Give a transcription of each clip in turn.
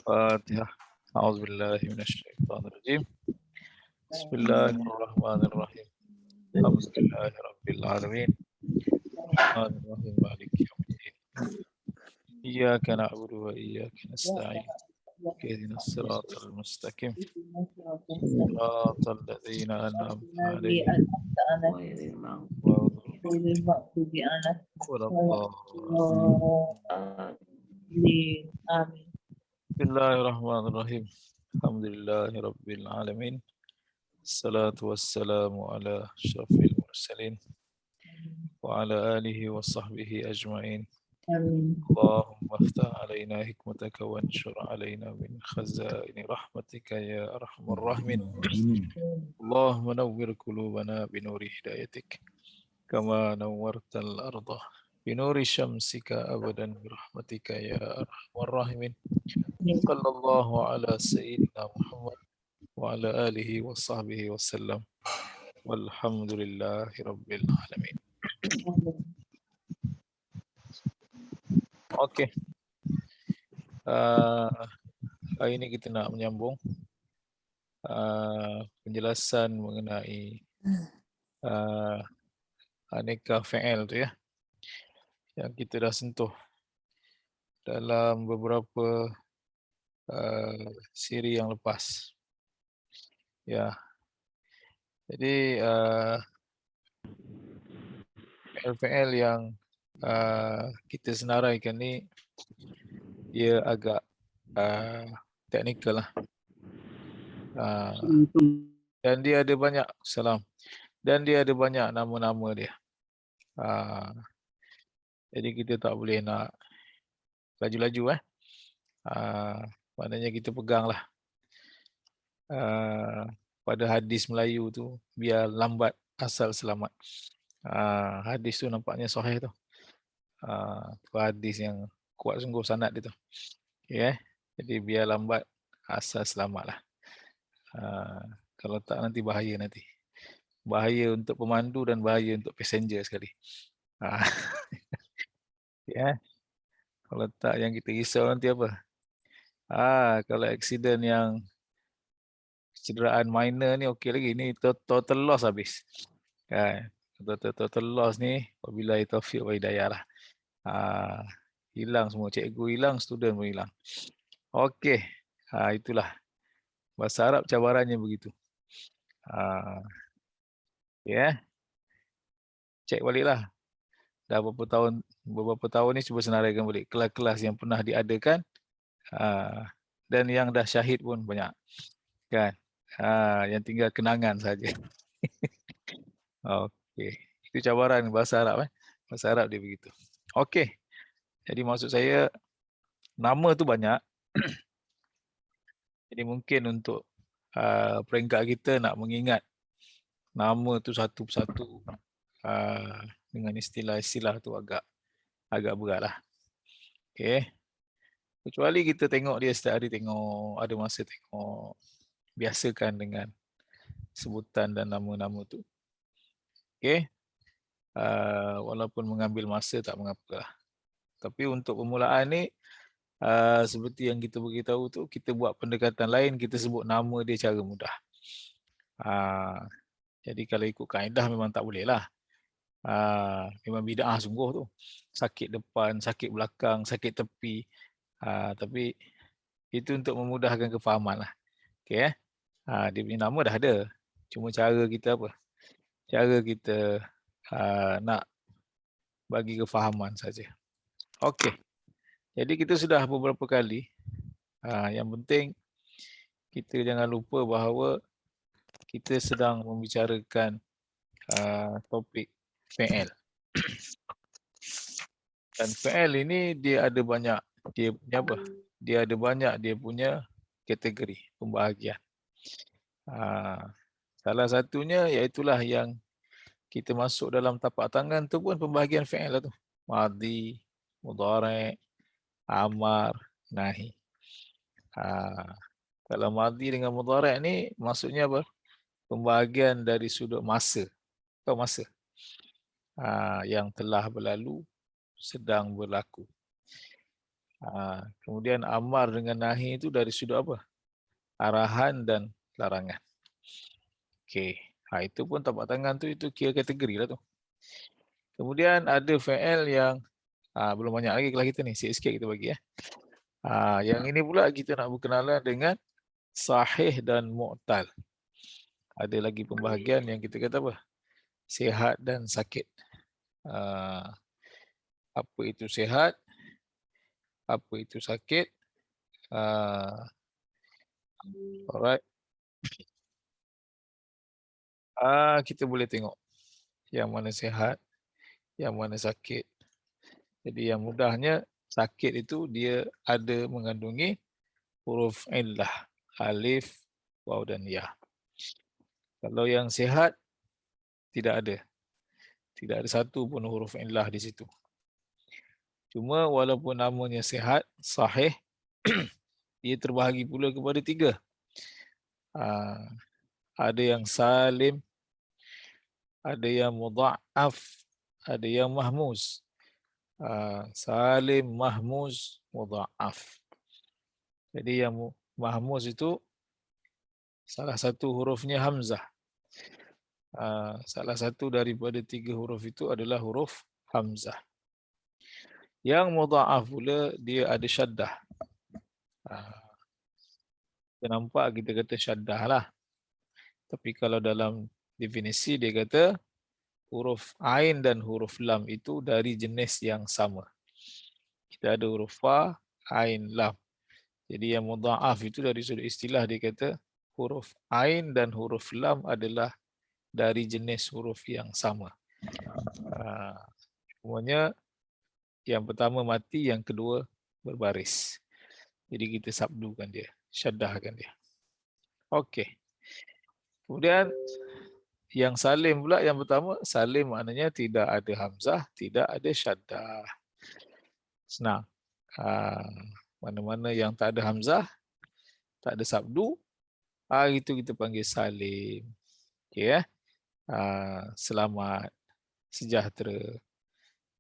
Fatihah. A'udzubillahi minasyaitonirrajim. Bismillahirrahmanirrahim. Alhamdulillahi rabbil alamin. Arrahmanirrahim maliki yaumiddin. Iyyaka na'budu wa iyyaka nasta'in. Ihdinas siratal mustaqim. Siratal ladzina an'amta 'alaihim ghairil maghdubi 'alaihim waladdallin. Amin. Bismillahirrahmanirrahim. Alhamdulillahi rabbil alamin. Assalatu wassalamu ala asyrafil mursalin wa ala alihi wa sahbihi ajma'in. Allahumma aftah alaina hikmataka wa anshur alaina min khazaini rahmatika ya arhamar rahimin. Allahumma nawwir qulubana binuri hidayatik kama nawwartal arda binuri syamsika abadan birahmatika ya arhamar rahimin. Sallallahu ala sayyidina Muhammad wa ala alihi wa sahbihi wasallam. Walhamdulillahi rabbil alamin. Okey. Hari ini kita nak menyambung penjelasan mengenai aneka fi'il tu ya, yang kita dah sentuh dalam beberapa siri yang lepas. Ya. Jadi fi'il yang kita senaraikan ni dia agak teknikal lah. Dan dia ada banyak nama-nama dia. Jadi kita tak boleh nak laju-laju maknanya kita peganglah pada hadis Melayu tu, biar lambat asal selamat. Hadis tu nampaknya sahih tu. Hadis yang kuat sungguh sanad dia tu. Okay, jadi biar lambat asal selamatlah. Kalau tak nanti bahaya nanti. Bahaya untuk pemandu dan bahaya untuk passenger sekali. Ya. Kalau tak yang kita risau nanti apa? Kalau aksiden yang cederaan minor ni okey lagi, ni total loss habis. Kan? Total loss ni wabillahi taufiq wa hidayah lah. Hilang semua, cikgu hilang, student pun hilang. Okey. Itulah. Bahasa Arab cabarannya begitu. Ya. Cek baliklah. Dah beberapa tahun ni cuba senaraikan balik kelas-kelas yang pernah diadakan dan yang dah syahid pun banyak. Kan? Yang tinggal kenangan saja. Okey. Itu cabaran bahasa Arab. Bahasa Arab dia begitu. Okey. Jadi maksud saya, nama tu banyak. Jadi mungkin untuk peringkat kita nak mengingat nama tu satu persatu dengan istilah-istilah tu agak berat lah. Okey. Kecuali kita tengok dia setiap hari, ada masa tengok, biasakan dengan sebutan dan nama-nama tu. Okey. Walaupun mengambil masa tak mengapa lah. Tapi untuk permulaan ni, seperti yang kita beritahu tu, kita buat pendekatan lain, kita sebut nama dia cara mudah. Jadi kalau ikut kaedah memang tak boleh lah. Memang bid'ah sungguh tu. Sakit depan, sakit belakang, sakit tepi. Tapi itu untuk memudahkan kefahaman lah. Okay, dia punya nama dah ada. Cuma cara kita apa? Cara kita nak bagi kefahaman saja. Okey. Jadi kita sudah beberapa kali. Yang penting kita jangan lupa bahawa kita sedang membicarakan topik fi'il. Dan fi'il ini dia ada banyak dia punya kategori pembahagian. Salah satunya iaitulah yang kita masuk dalam tapak tangan tu pun pembahagian fi'il lah tu. Madhi, mudhari', amar, nahi. Kalau madhi dengan mudhari' ni maksudnya apa? Pembahagian dari sudut masa. Tahu masa? Yang telah berlalu, sedang berlaku. Kemudian amar dengan nahi itu dari sudut apa? Arahan dan larangan. Okey. Itu pun tapak tangan tu itu kira kategori lah tu. Kemudian ada fi'il yang belum banyak lagi kelas kita ni, sikit-sikit kita bagi ya. Yang ini pula kita nak berkenalan dengan sahih dan mu'tal. Ada lagi pembahagian yang kita kata apa? Sihat dan sakit. Apa itu sihat? Apa itu sakit? Alright. Kita boleh tengok yang mana sihat, yang mana sakit. Jadi yang mudahnya sakit itu dia ada mengandungi huruf illah, alif, waw dan ya. Kalau yang sihat tidak ada. Tidak ada satu pun huruf illah di situ. Cuma walaupun namanya sihat, sahih, dia terbahagi pula kepada 3. Ada yang salim, ada yang mudha'af, ada yang mahmuz. Salim, mahmuz, mudha'af. Jadi yang mahmuz itu salah satu hurufnya hamzah. Salah satu daripada 3 huruf itu adalah huruf hamzah. Yang mudha'af pula dia ada syaddah. Kita nampak kita kata syaddah lah. Tapi kalau dalam definisi dia kata huruf ain dan huruf lam itu dari jenis yang sama. Kita ada huruf fa, ain, lam. Jadi yang mudha'af itu dari sudut istilah dia kata huruf ain dan huruf lam adalah dari jenis huruf yang sama. Semuanya yang pertama mati, yang kedua berbaris. Jadi kita sabdukan dia, syaddahkan dia. Okey. Kemudian yang salim pula yang pertama, salim maknanya tidak ada hamzah, tidak ada syaddah. Senang. Mana-mana yang tak ada hamzah, tak ada sabdu, itu kita panggil salim. Okey ya. Selamat, sejahtera,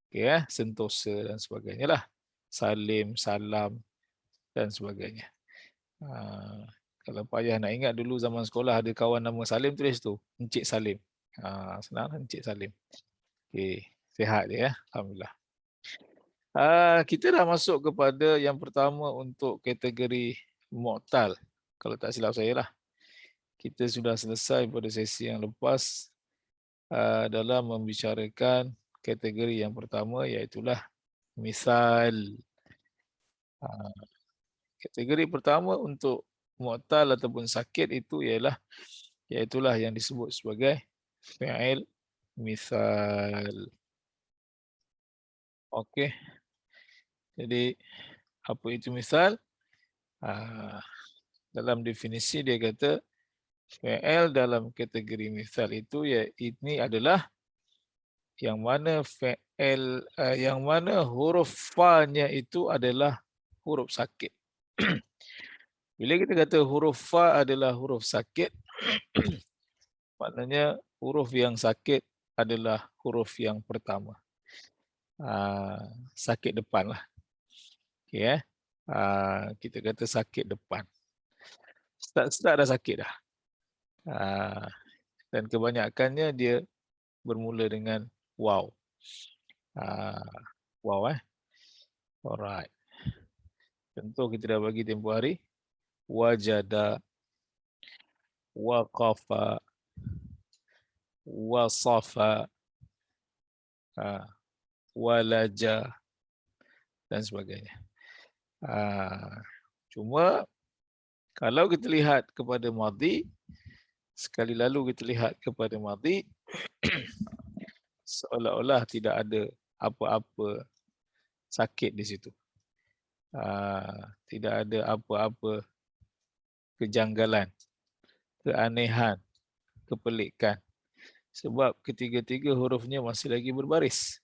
okay, sentosa dan sebagainya lah. Salim, salam dan sebagainya. Kalau payah nak ingat dulu zaman sekolah ada kawan nama Salim, tulis tu Encik Salim. Senang lah Encik Salim. Okay, sihat dia ya. Alhamdulillah. Kita dah masuk kepada yang pertama untuk kategori mu'tal. Kalau tak silap saya lah. Kita sudah selesai pada sesi yang lepas dalam membicarakan kategori yang pertama iaitulah misal. Kategori pertama untuk mu'tal ataupun sakit itu iaitulah yang disebut sebagai fi'il misal. Okey. Jadi apa itu misal? Dalam definisi dia kata fi'il dalam kategori misal itu ini adalah yang mana fi'il yang mana huruf fa-nya itu adalah huruf sakit. Bila kita kata huruf fa adalah huruf sakit, maknanya huruf yang sakit adalah huruf yang pertama. Sakit depan lah. Okay, kita kata sakit depan. Start dah sakit dah. Dan kebanyakannya dia bermula dengan waw. Waw Alright. Contoh kita dah bagi tempoh hari. Wajada, waqafa, wasafa, walaja dan sebagainya. Cuma kalau kita lihat kepada madhi, sekali lalu kita lihat kepada madhi, seolah-olah tidak ada apa-apa sakit di situ. Tidak ada apa-apa kejanggalan, keanehan, kepelikan. Sebab ketiga-tiga hurufnya masih lagi berbaris.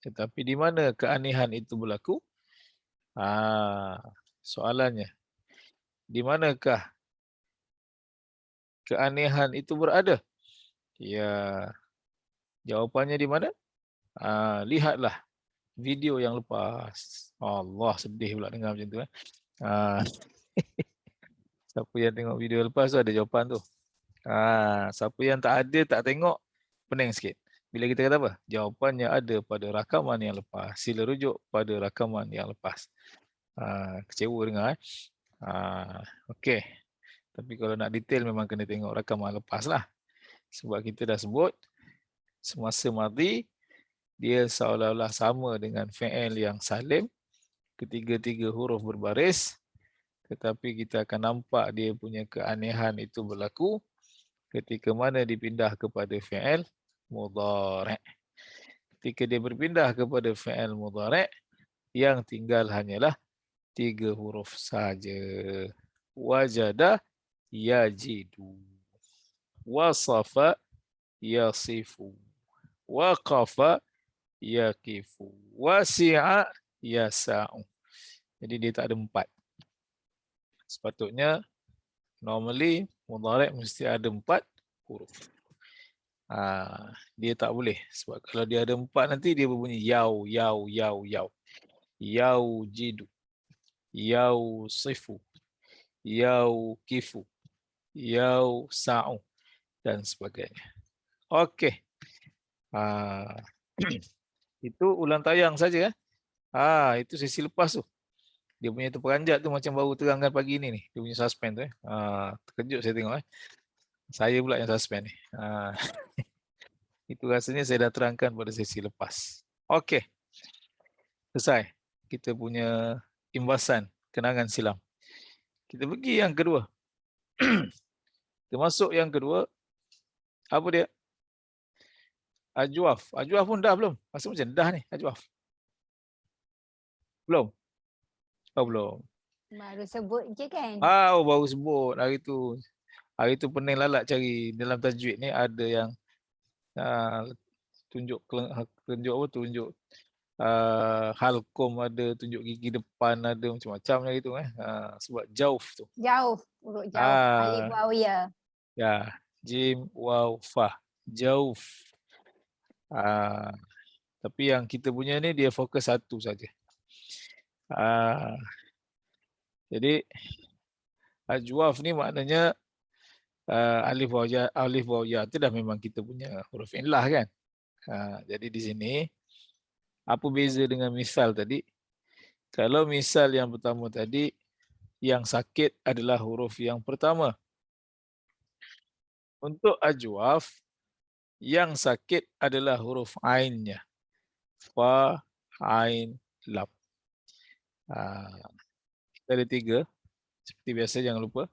Tetapi di mana keanehan itu berlaku? Soalannya, di manakah keanehan itu berada? Ya, jawapannya di mana? Lihatlah video yang lepas. Allah, sedih pula dengar macam tu. Ah, siapa yang tengok video lepas tu ada jawapan tu. Siapa yang tak ada, tak tengok, pening sikit. Bila kita kata apa? Jawapannya ada pada rakaman yang lepas. Sila rujuk pada rakaman yang lepas. Kecewa dengar. Okey. Tapi kalau nak detail memang kena tengok rakaman lepas lah. Sebab kita dah sebut, semasa madhi, dia seolah-olah sama dengan fi'il yang salim. Ketiga-tiga huruf berbaris. Tetapi kita akan nampak dia punya keanehan itu berlaku ketika mana dipindah kepada fi'il mudhari'. Ketika dia berpindah kepada fi'il mudhari', yang tinggal hanyalah 3 huruf saja. Wajada yajidu. Wasafa yasifu. Waqafa yaqifu. Wasi'a yasa'u. Jadi dia tak ada 4. Sepatutnya normally mudhari' mesti ada 4 huruf. Dia tak boleh sebab kalau dia ada 4 nanti dia berbunyi yau yau yau yau. Yau jidu. Yau sifu. Yau kifu. Yau sa'u dan sebagainya. Okey. Itu ulang tayang saja. Itu sesi lepas tu. Dia punya terperanjat tu macam baru terangkan pagi ni. Dia punya suspend tu. Terkejut saya tengok. Saya pula yang suspend ni. Itu rasanya saya dah terangkan pada sesi lepas. Okey. Selesai. Kita punya imbasan kenangan silam. Kita pergi yang kedua. Termasuk yang kedua. Apa dia? Ajwaf. Ajwaf pun dah belum? Rasa macam dah ni ajwaf. Belum? Oh, belum. Baru sebut je kan? Baru sebut hari tu. Hari tu pening lalat cari dalam tajwid ni ada yang tunjuk apa tunjuk halkom ada, tunjuk gigi depan ada, macam-macam lah gitu sebab jauh tu. Jauh, huruf jauh. Alif waw ya. Ya, jim waw fa. Jauh. Tapi yang kita punya ni dia fokus satu saja. Jadi ajwaf ni maknanya alif waw ya tu dah memang kita punya huruf illah kan. Jadi di sini apa beza dengan misal tadi? Kalau misal yang pertama tadi yang sakit adalah huruf yang pertama. Untuk ajwaf yang sakit adalah huruf ainnya. Fa, ain, lam. Kita ada 3. Seperti biasa jangan lupa.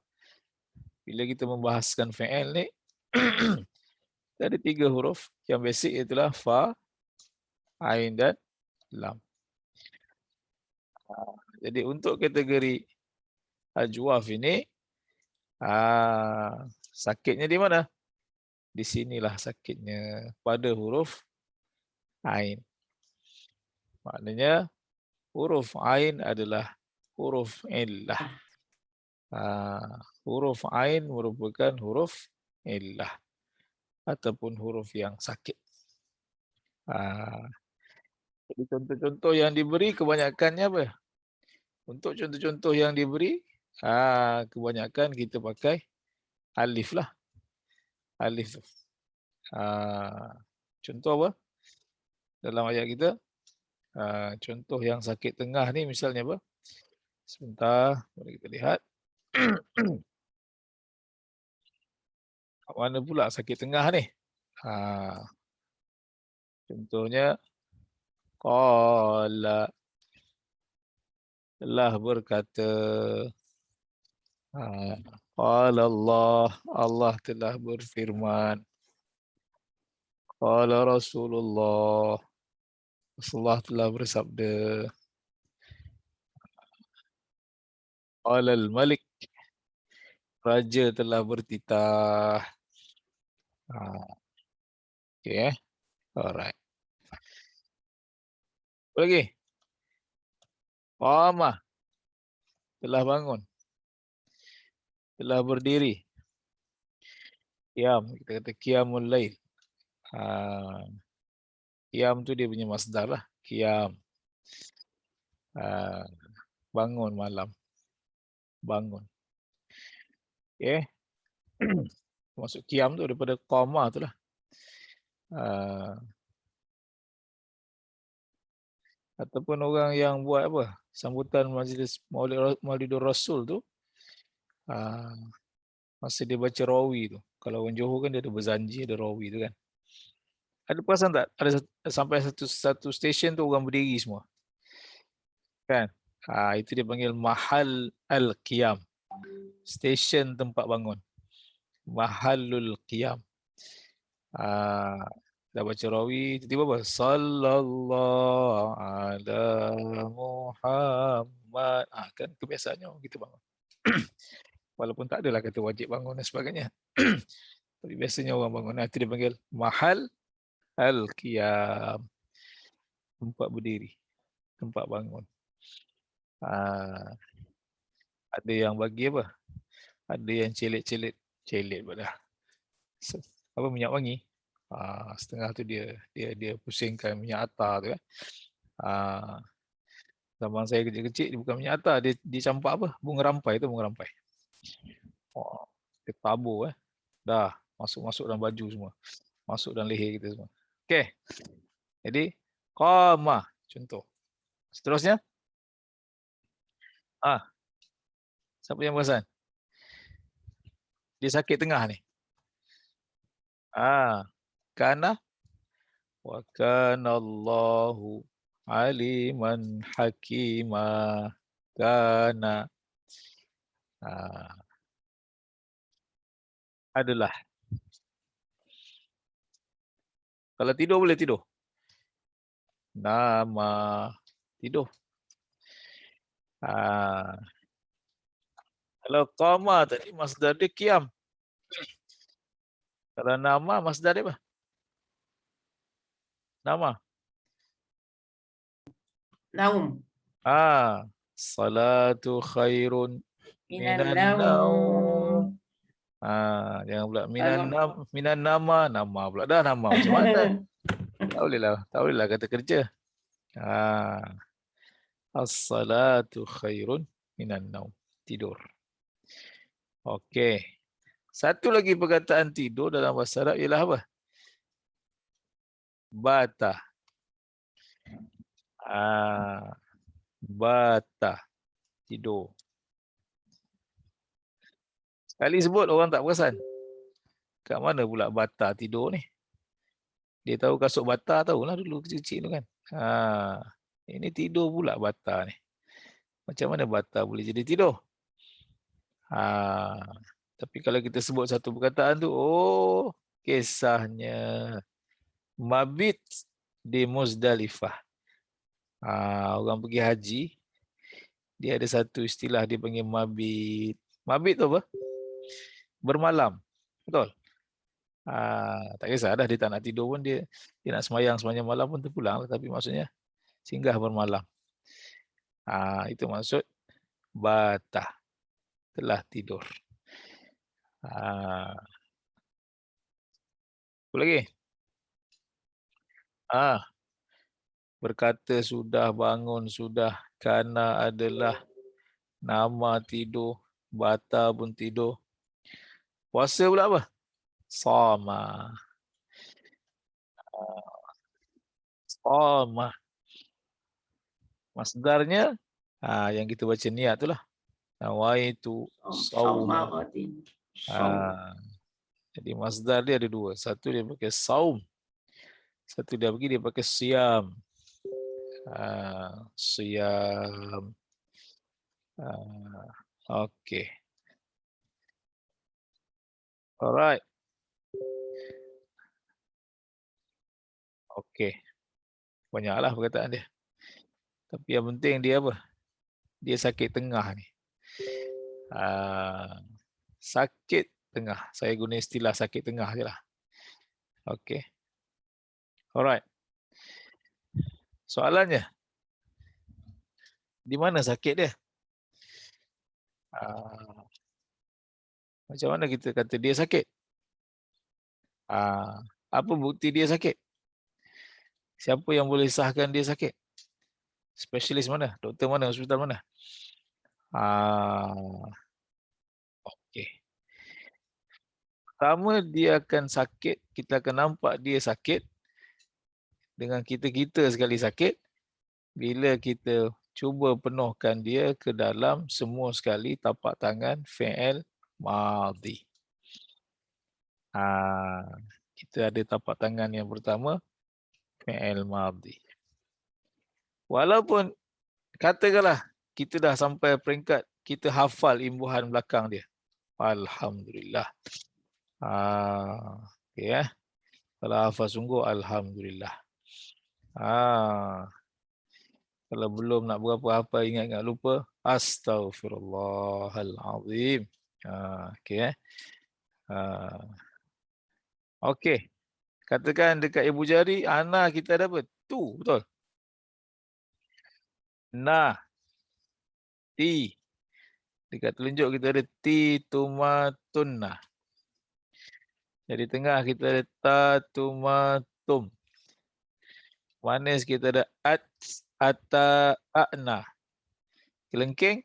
Bila kita membahaskan fi'il ni, kita ada 3 huruf. Yang basic itulah fa, ain dan lam. Jadi untuk kategori ajwaf ini, sakitnya di mana? Di sinilah sakitnya pada huruf ain. Maknanya huruf ain adalah huruf illah. Huruf ain merupakan huruf illah ataupun huruf yang sakit. Jadi contoh-contoh yang diberi kebanyakannya apa? Untuk contoh-contoh yang diberi, kebanyakan kita pakai alif lah. Alif tu. Contoh apa? Dalam ayat kita, contoh yang sakit tengah ni misalnya apa? Sebentar, mari kita lihat. Mana pula sakit tengah ni? Contohnya, qala telah berkata. Qala Allah, Allah telah berfirman. Qala Rasulullah, Rasulullah telah bersabda. Qala al-Malik, Raja telah bertitah. Okay, alright. Apa lagi? Qamah, telah bangun. Telah berdiri. Qiyam, kita kata qiyamul lail. Qiyam tu dia punya masdar lah. Qiyam. Bangun malam. Bangun. Okay. Masuk qiyam tu daripada qama tu lah. Ataupun orang yang buat apa? Sambutan majlis Maulidur Rasul tu. Masa dia baca rawi tu. Kalau orang Johor kan dia ada berzanji, ada rawi tu kan. Ada perasan tak? Ada sampai satu stesen tu orang berdiri semua. Kan? Itu dia panggil mahal al-qiyam. Stesen tempat bangun. Mahalul qiyam. Dah baca rawi, tiba-tiba apa? Sallallahu ala Muhammad. Kan kebiasaannya kita bangun. Walaupun tak adalah kata wajib bangun dan sebagainya. Tapi biasanya orang bangun. Itu dia panggil mahal al-qiyam. Tempat berdiri. Tempat bangun. Ada yang bagi apa? Ada yang celik-celik. Celik pada. Apa minyak wangi? Setengah tu dia pusingkan minyak atar tu kan. Zaman saya kecil-kecil dia bukan minyak atar, dia campak apa? Bunga rampai tu, bunga rampai. Dia tabur dah masuk dalam baju semua. Masuk dalam leher kita semua. Okey. Jadi qama contoh. Seterusnya siapa yang perasan? Dia sakit tengah ni. Kana wa kana Allahu aliman hakima. Kana adalah. Kalau tidur boleh tidur. Nama tidur. Kalau qama tadi masdar dia qiyam. Kalau nama masdar dia apa? Nama. Naum. Salatu khairun minan naum. Jangan pula minan nama pula dah nama macam mana? Tak bolehlah kata kerja. As-salatu khairun minan naum. Tidur. Okey. Satu lagi perkataan tidur dalam bahasa Arab ialah apa? Bata. Bata. Tidur. Sekali sebut orang tak perasan. Kat mana pula bata tidur ni? Dia tahu kasut bata, tahulah dulu kecil-kecil tu kan. Ini tidur pula bata ni. Macam mana bata boleh jadi tidur? Tapi kalau kita sebut satu perkataan tu, kisahnya mabit di Muzdalifah. Orang pergi haji, dia ada satu istilah dia panggil mabit. Mabit tu apa? Bermalam. Betul? Tak kisah dah dia tak nak tidur pun dia nak semayang sepanjang malam pun terpulang, tapi maksudnya singgah bermalam. Itu maksud bata. Telah tidur. Apa lagi? Berkata sudah, bangun sudah, kana adalah, nama tidur, bata pun tidur. Puasa pula apa? Sama. Sama. Masdarnya yang kita baca niat itulah. Nawaitu sauma. Jadi masdar dia ada dua. Satu dia pakai saum. Satu dia pakai siam. Siam. Okey. Alright. Okey. Banyaklah perkataan dia. Tapi yang penting dia apa? Dia sakit tengah ni. Sakit tengah. Saya guna istilah sakit tengah je lah. Okey. Alright. Soalannya, di mana sakit dia? Macam mana kita kata dia sakit? Apa bukti dia sakit? Siapa yang boleh sahkan dia sakit? Spesialis mana? Doktor mana? Hospital mana? Okey. Pertama dia akan sakit, kita akan nampak dia sakit dengan kita sekali sakit bila kita cuba penuhkan dia ke dalam semua sekali tapak tangan fi'il madhi. Kita ada tapak tangan yang pertama fi'il madhi. Walaupun katakanlah kita dah sampai peringkat kita hafal imbuhan belakang dia. Alhamdulillah. Okey ya. Kalau hafal sungguh alhamdulillah. Kalau belum nak berapa apa ingat-ingat lupa, astaghfirullahalazim. Okey eh. Okey. Katakan dekat ibu jari ana kita ada apa? Tu, betul? Na, ti. Dekat telunjuk kita ada ti tumatunna. Jadi tengah kita ada ta tumatum. Manis kita ada at ata ana. Kelengking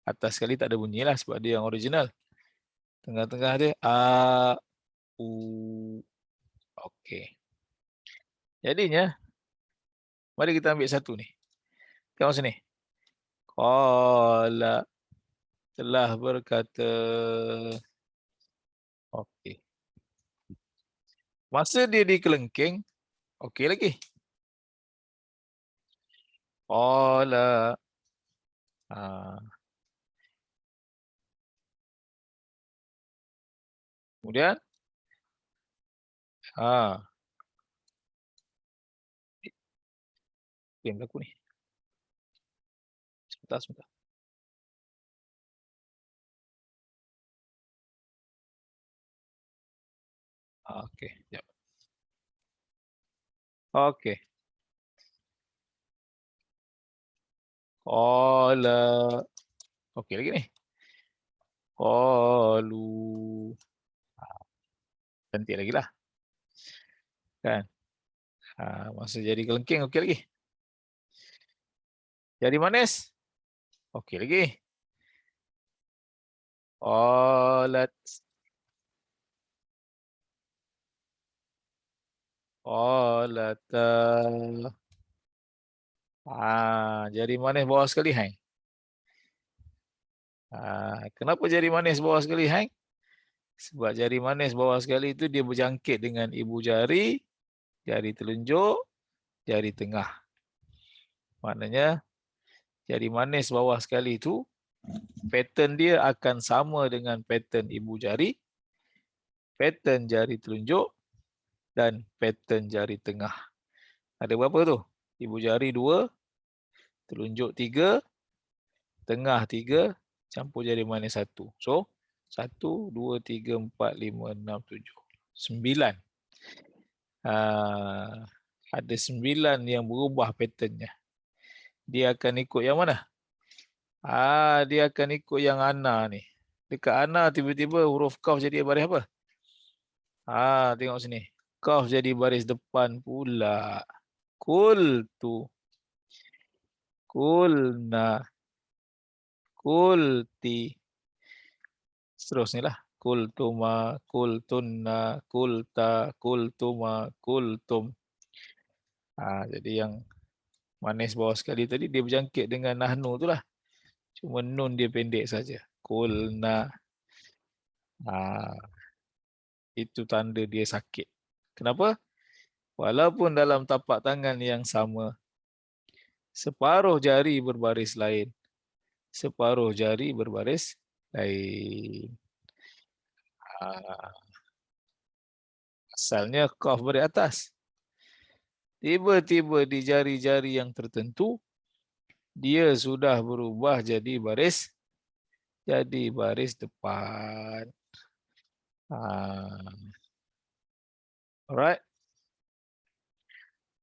atas sekali tak ada bunyi lah sebab dia yang original. Tengah-tengah dia a u. Okey. Jadinya mari kita ambil satu ni. Tengok sini. Qala telah berkata. Okey. Masa dia di kelengking, okey lagi. Qala. Kemudian yang berlaku ni. Sebentar. Okey, jap. Okey. Qala. Okey lagi ni. Qalu. Cantik lagi lah. Kan? Masa jadi kelengking okey lagi. Jadi manis. Okey lagi. Qalat. Qalata. Jari manis bawah sekali hang. Kenapa jari manis bawah sekali hang? Sebab jari manis bawah sekali itu dia berjangkit dengan ibu jari, jari telunjuk, jari tengah. Maknanya jari manis bawah sekali itu pattern dia akan sama dengan pattern ibu jari, pattern jari telunjuk dan pattern jari tengah. Ada berapa tu? Ibu jari 2, telunjuk 3, tengah 3, campur jari manis 1. So 1, 2, 3, 4, 5, 6, 7, 9. Ada 9 yang berubah patternnya. Dia akan ikut yang mana? Dia akan ikut yang ana ni. Dekat ana tiba-tiba huruf qaf jadi baris apa? Tengok sini. Qaf jadi baris depan pula. Qultu. Qulna. Qulti. Seterusnya lah. Qultuma, qultunna, qulta, qultuma, qultum. Jadi yang manis bawah sekali tadi dia berjangkit dengan nahnu tu lah. Cuma nun dia pendek saja. Qulna. Itu tanda dia sakit. Kenapa? Walaupun dalam tapak tangan yang sama, separuh jari berbaris lain. Separuh jari berbaris lain. Asalnya qaf baris atas. Tiba-tiba di jari-jari yang tertentu, dia sudah berubah jadi baris depan. Alright.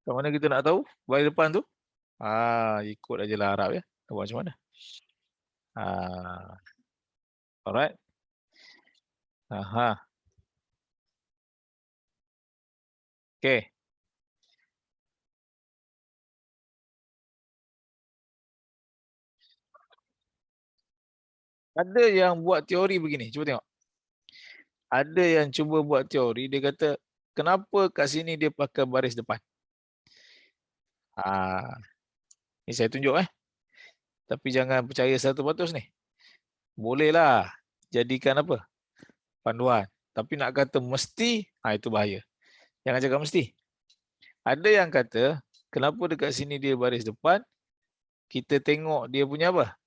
Kat mana kita nak tahu baris depan tu? Ikut aja lah Arab ya. Buat macam mana? Alright. Okay. Ada yang buat teori begini, cuba tengok. Ada yang cuba buat teori, dia kata, kenapa kat sini dia pakai baris depan? Ni saya tunjuk Tapi jangan percaya 100% ni. Bolehlah jadikan apa? Panduan. Tapi nak kata mesti, itu bahaya. Jangan cakap mesti. Ada yang kata, kenapa dekat sini dia baris depan? Kita tengok dia punya apa?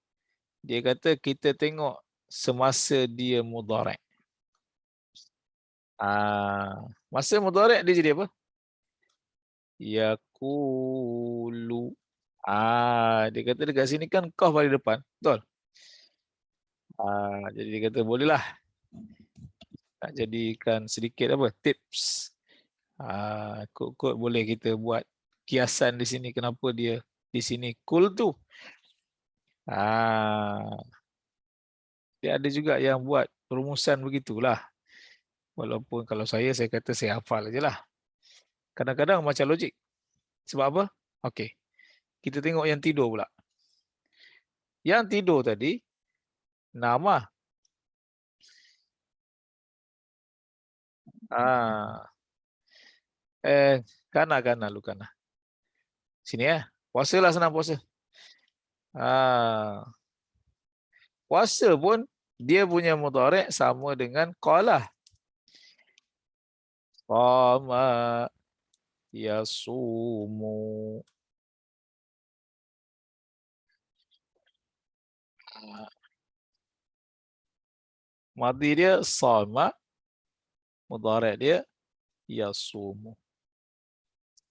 Dia kata kita tengok semasa dia mudhari'. Masa mudhari' dia jadi apa? Yaqulu. Dia kata dekat sini kan qaf baris depan. Betul? Jadi dia kata bolehlah nak jadikan sedikit apa? Tips. Kot-kot boleh kita buat kiasan di sini kenapa dia di sini kul tu. Dia ada juga yang buat perumusan begitulah. Walaupun kalau saya kata saya hafal aje lah. Kadang-kadang macam logik. Sebab apa? Okey. Kita tengok yang tidur pula. Yang tidur tadi nama. Kana lu kana. Sini puasalah senang puasa. Puasa pun dia punya mudhari' sama dengan qala. Qama yasumu. Madhi dia sama, mudhari' dia yasumu.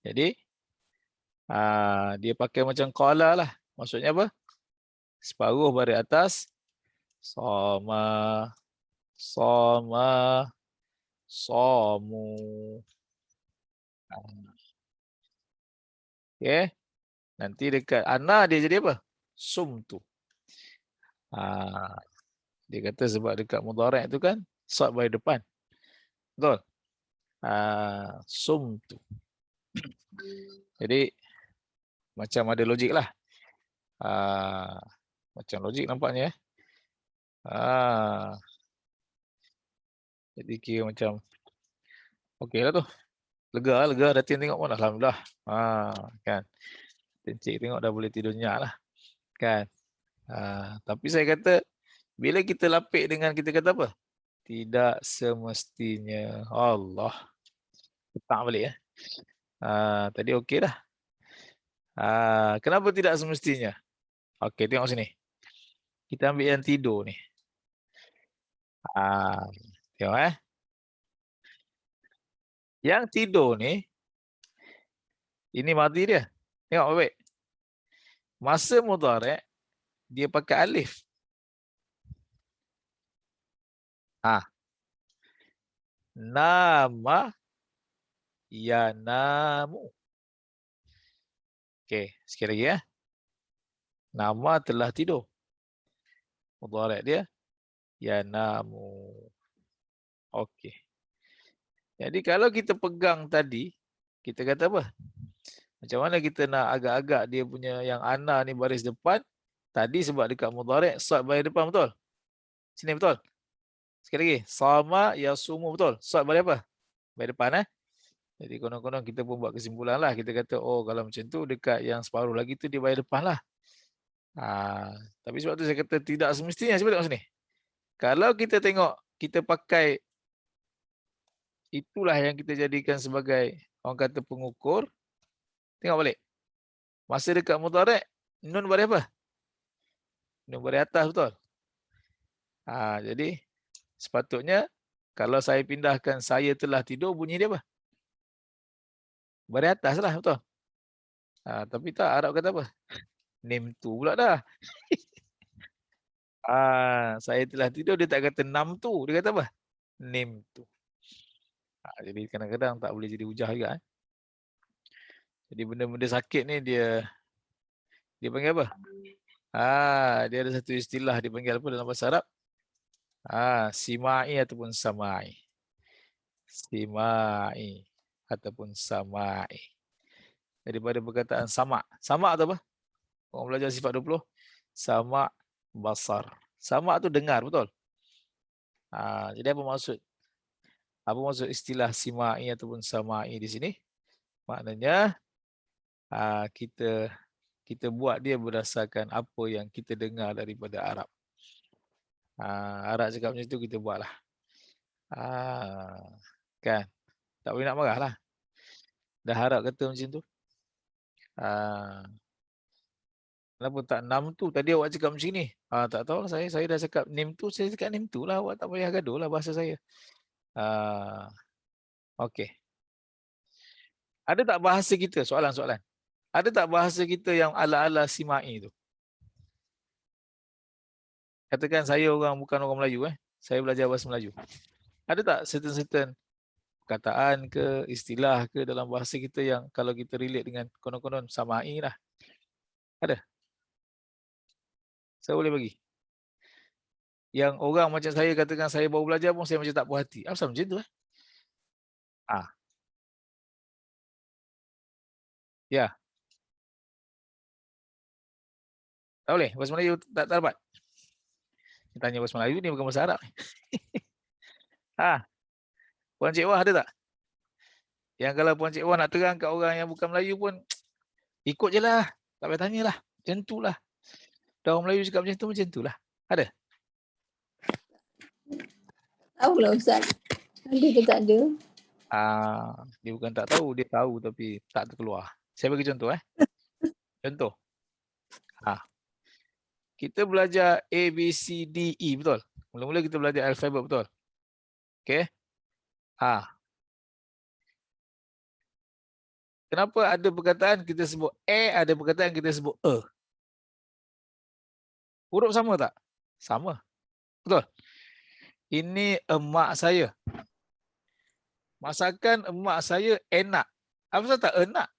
Jadi dia pakai macam qala lah. Maksudnya apa? Separuh baris atas sama, samu. Okey. Nanti dekat ana dia jadi apa? Sumtu. Dia kata sebab dekat mudhari' tu kan sad baris depan. Betul? Sumtu. Jadi macam ada logik lah. Macam logik nampaknya. Jadi kira macam okey lah tu. Lega Datin tengok pun alhamdulillah. Kan. Encik tengok dah boleh tidur nyenyak lah. Kan. Tapi saya kata bila kita lapik dengan kita kata apa? Tidak semestinya. Allah. Letak balik tadi okey dah. Kenapa tidak semestinya? Okey, tengok sini. Kita ambil yang tidur ni. Tengok Yang tidur ni, ini madhi dia. Tengok baik. Masa mudhari' dia pakai alif. Nama yanamu. Okey, sekali lagi Nama telah tidur. Mudhari' dia yanamu. Okey. Jadi kalau kita pegang tadi, kita kata apa? Macam mana kita nak agak-agak dia punya yang ana ni baris depan? Tadi sebab dekat mudhari' sad baris depan, betul? Sini betul? Sekali lagi. Sama yasumu, betul? Sad baris apa? Baris depan Jadi konon-konon kita pun buat kesimpulan lah. Kita kata, oh kalau macam tu dekat yang separuh lagi tu dia baris depan lah. Tapi sebab tu saya kata tidak semestinya. Cuba tengok sini. Kalau kita tengok, kita pakai itulah yang kita jadikan sebagai orang kata pengukur. Tengok balik. Masa dekat mudhari' nun baris apa? Nun baris atas, betul? Jadi sepatutnya kalau saya pindahkan saya telah tidur, bunyi dia apa? Baris atas lah, betul? Tapi tak, Arab kata apa? Nimtu pula dah. Saya telah tidur, dia tak kata namtu. Dia kata apa? Nimtu. Jadi kadang-kadang tak boleh jadi hujah juga. Jadi benda-benda sakit ni dia panggil apa? Dia ada satu istilah dipanggil apa dalam bahasa Arab? Simai ataupun samai. Simai ataupun samai. Daripada perkataan sama. Sama atau apa? Orang belajar sifat 20. Sama basar. Sama tu dengar, betul? Jadi apa maksud? Apa maksud istilah simai ataupun samai di sini? Maknanya kita buat dia berdasarkan apa yang kita dengar daripada Arab. Arab cakap macam tu, kita buatlah. Kan? Tak boleh nak marah lah. Dah Arab kata macam tu. Kenapa tak nam tu? Tadi awak cakap macam ni. Tak tahu lah saya dah cakap nim tu, saya cakap nim tu lah. Awak tak payah gaduh lah bahasa saya. Okey. Ada tak bahasa kita, soalan-soalan. Ada tak bahasa kita yang ala-ala simai tu? Katakan saya bukan orang Melayu. Saya belajar bahasa Melayu. Ada tak certain perkataan ke, istilah ke dalam bahasa kita yang kalau kita relate dengan konon-konon samai lah? Ada? Saya boleh bagi. Yang orang macam saya katakan saya baru belajar pun saya macam tak puas hati. Apa macam tu? Ya. Tak boleh? Bahasa Melayu tak dapat? Tanya bahasa Melayu ni bukan bahasa Arab. Puan Cik Wah ada tak? Yang kalau Puan Cik Wah nak terang kat orang yang bukan Melayu pun, ikut je lah. Tak payah tanya lah. Macam tu lah. Dah orang Melayu cakap macam tu lah. Ada? Tahu lah Ustaz. Ada ke tak ada? Dia bukan tak tahu, dia tahu tapi tak terkeluar. Saya bagi contoh. Contoh. Kita belajar A, B, C, D, E, betul? Mula-mula kita belajar alfabet, betul? Okey. Kenapa ada perkataan kita sebut A, ada perkataan kita sebut E? Huruf sama tak? Sama. Betul? Ini emak saya. Masakan emak saya enak. Apa sebab tak enak?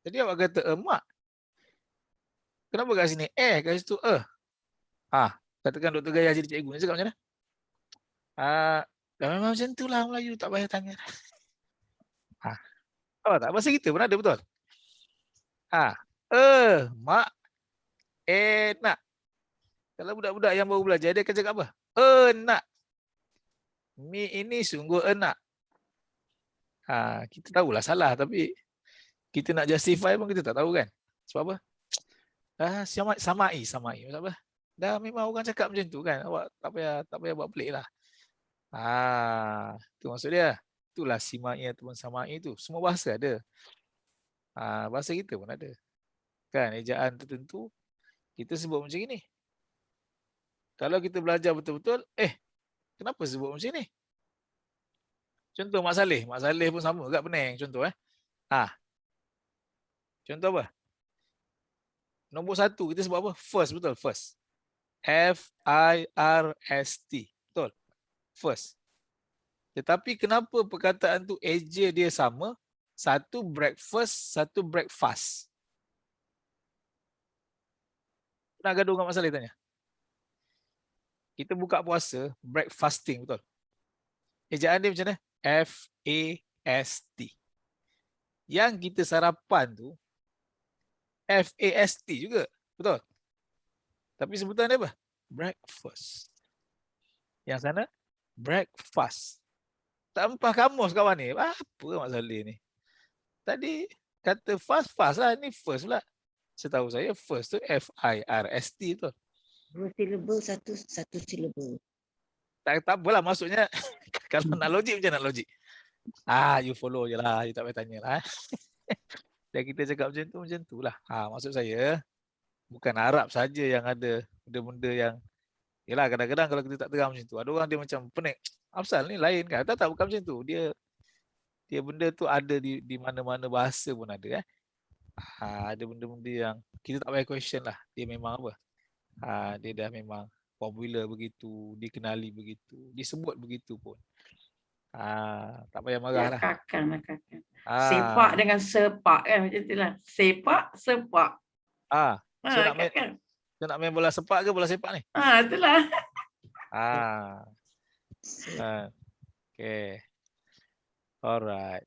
Jadi awak kata emak. Kenapa kat sini kat situ E? Katakan Dr. Gaya jadi cikgu. Dia cakap macam mana? Dah memang macam tu lah Melayu. Tak payah tanya. Tahu tak? Bahasa kita pun ada, betul? Mak enak. Kalau budak-budak yang baru belajar, dia akan cakap apa? Enak. Mi ini sungguh enak. Kita tahulah salah, tapi kita nak justify pun kita tak tahu kan. Sebab apa? Samai. Sebab apa? Dah memang orang cakap macam tu kan. Awak tak payah buat pelik lah. Itu maksud dia. Itulah simai ataupun samai itu. Semua bahasa ada. Bahasa kita pun ada. Kan, ejaan tertentu kita sebut macam ini. Kalau kita belajar betul-betul, kenapa sebut macam ni? Contoh Mak Saleh. Mak Saleh pun sama kat Penang. Contoh Contoh apa? Nombor 1 kita sebut apa? First, betul? First. F-I-R-S-T. Betul? First. Tetapi kenapa perkataan tu eja dia sama? Satu breakfast, satu breakfast. Pernah gaduh dengan Mak Saleh tanya? Kita buka puasa, breakfasting, betul? Ejaan dia macam mana? F-A-S-T. Yang kita sarapan tu, F-A-S-T juga, betul? Tapi sebutan dia apa? Breakfast. Yang sana, breakfast. Tak empah kamus kawan ni. Apa Mak Saleh ni? Tadi kata fast lah. Ni first pula. Setahu saya first tu F-I-R-S-T tu. 2 silibel, satu silibel. Tak apalah maksudnya. Kalau nak logik macam nak logik. You follow je lah. You tak payah tanya lah. Dan kita cakap macam tu lah. Maksud saya, bukan Arab saja yang ada benda-benda yang, yelah kadang-kadang kalau kita tak terang macam tu, ada orang dia macam pening. Apasal ni lain kan? Tak bukan macam tu. Dia benda tu ada di mana-mana bahasa pun ada. Ada benda-benda yang kita tak payah question lah. Dia memang apa? Dia dah memang popular begitu, dikenali begitu, disebut begitu pun. Tak payah marah lah. Kakak. Sepak dengan sepak kan macam tu lah. Sepak. So nak main bola sepak ke bola sepak ni? Itulah. Okay. Alright.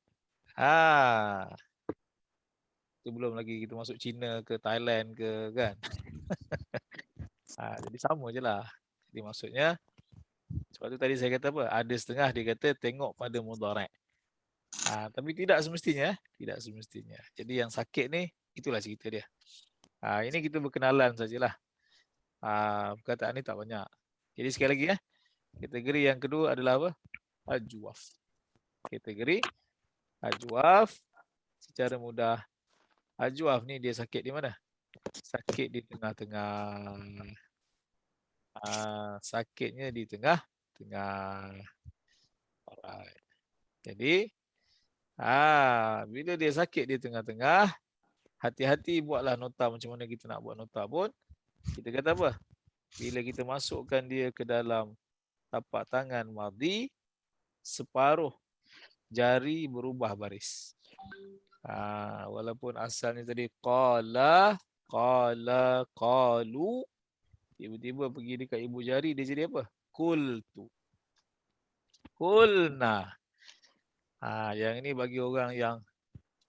Itu belum lagi kita masuk China ke Thailand ke kan. Jadi sama je lah. Jadi maksudnya, sebab tu tadi saya kata apa? Ada setengah dia kata tengok pada mudhari'. Tapi tidak semestinya. Tidak semestinya. Jadi yang sakit ni, itulah cerita dia. Ini kita berkenalan sajalah. Perkataan ni tak banyak. Jadi sekali lagi kategori yang kedua adalah apa? Ajwaf. Kategori ajwaf secara mudah. Ajwaf ni dia sakit di mana? Sakit di tengah-tengah. Sakitnya di tengah-tengah. Alright. Jadi bila dia sakit di tengah-tengah, hati-hati buatlah nota macam mana kita nak buat nota pun. Kita kata apa? Bila kita masukkan dia ke dalam tapak tangan madhi, separuh jari berubah baris. Walaupun asalnya tadi qala, qalu, tiba-tiba pergi dekat ibu jari, dia jadi apa? Qultu, qulna. Yang ini bagi orang yang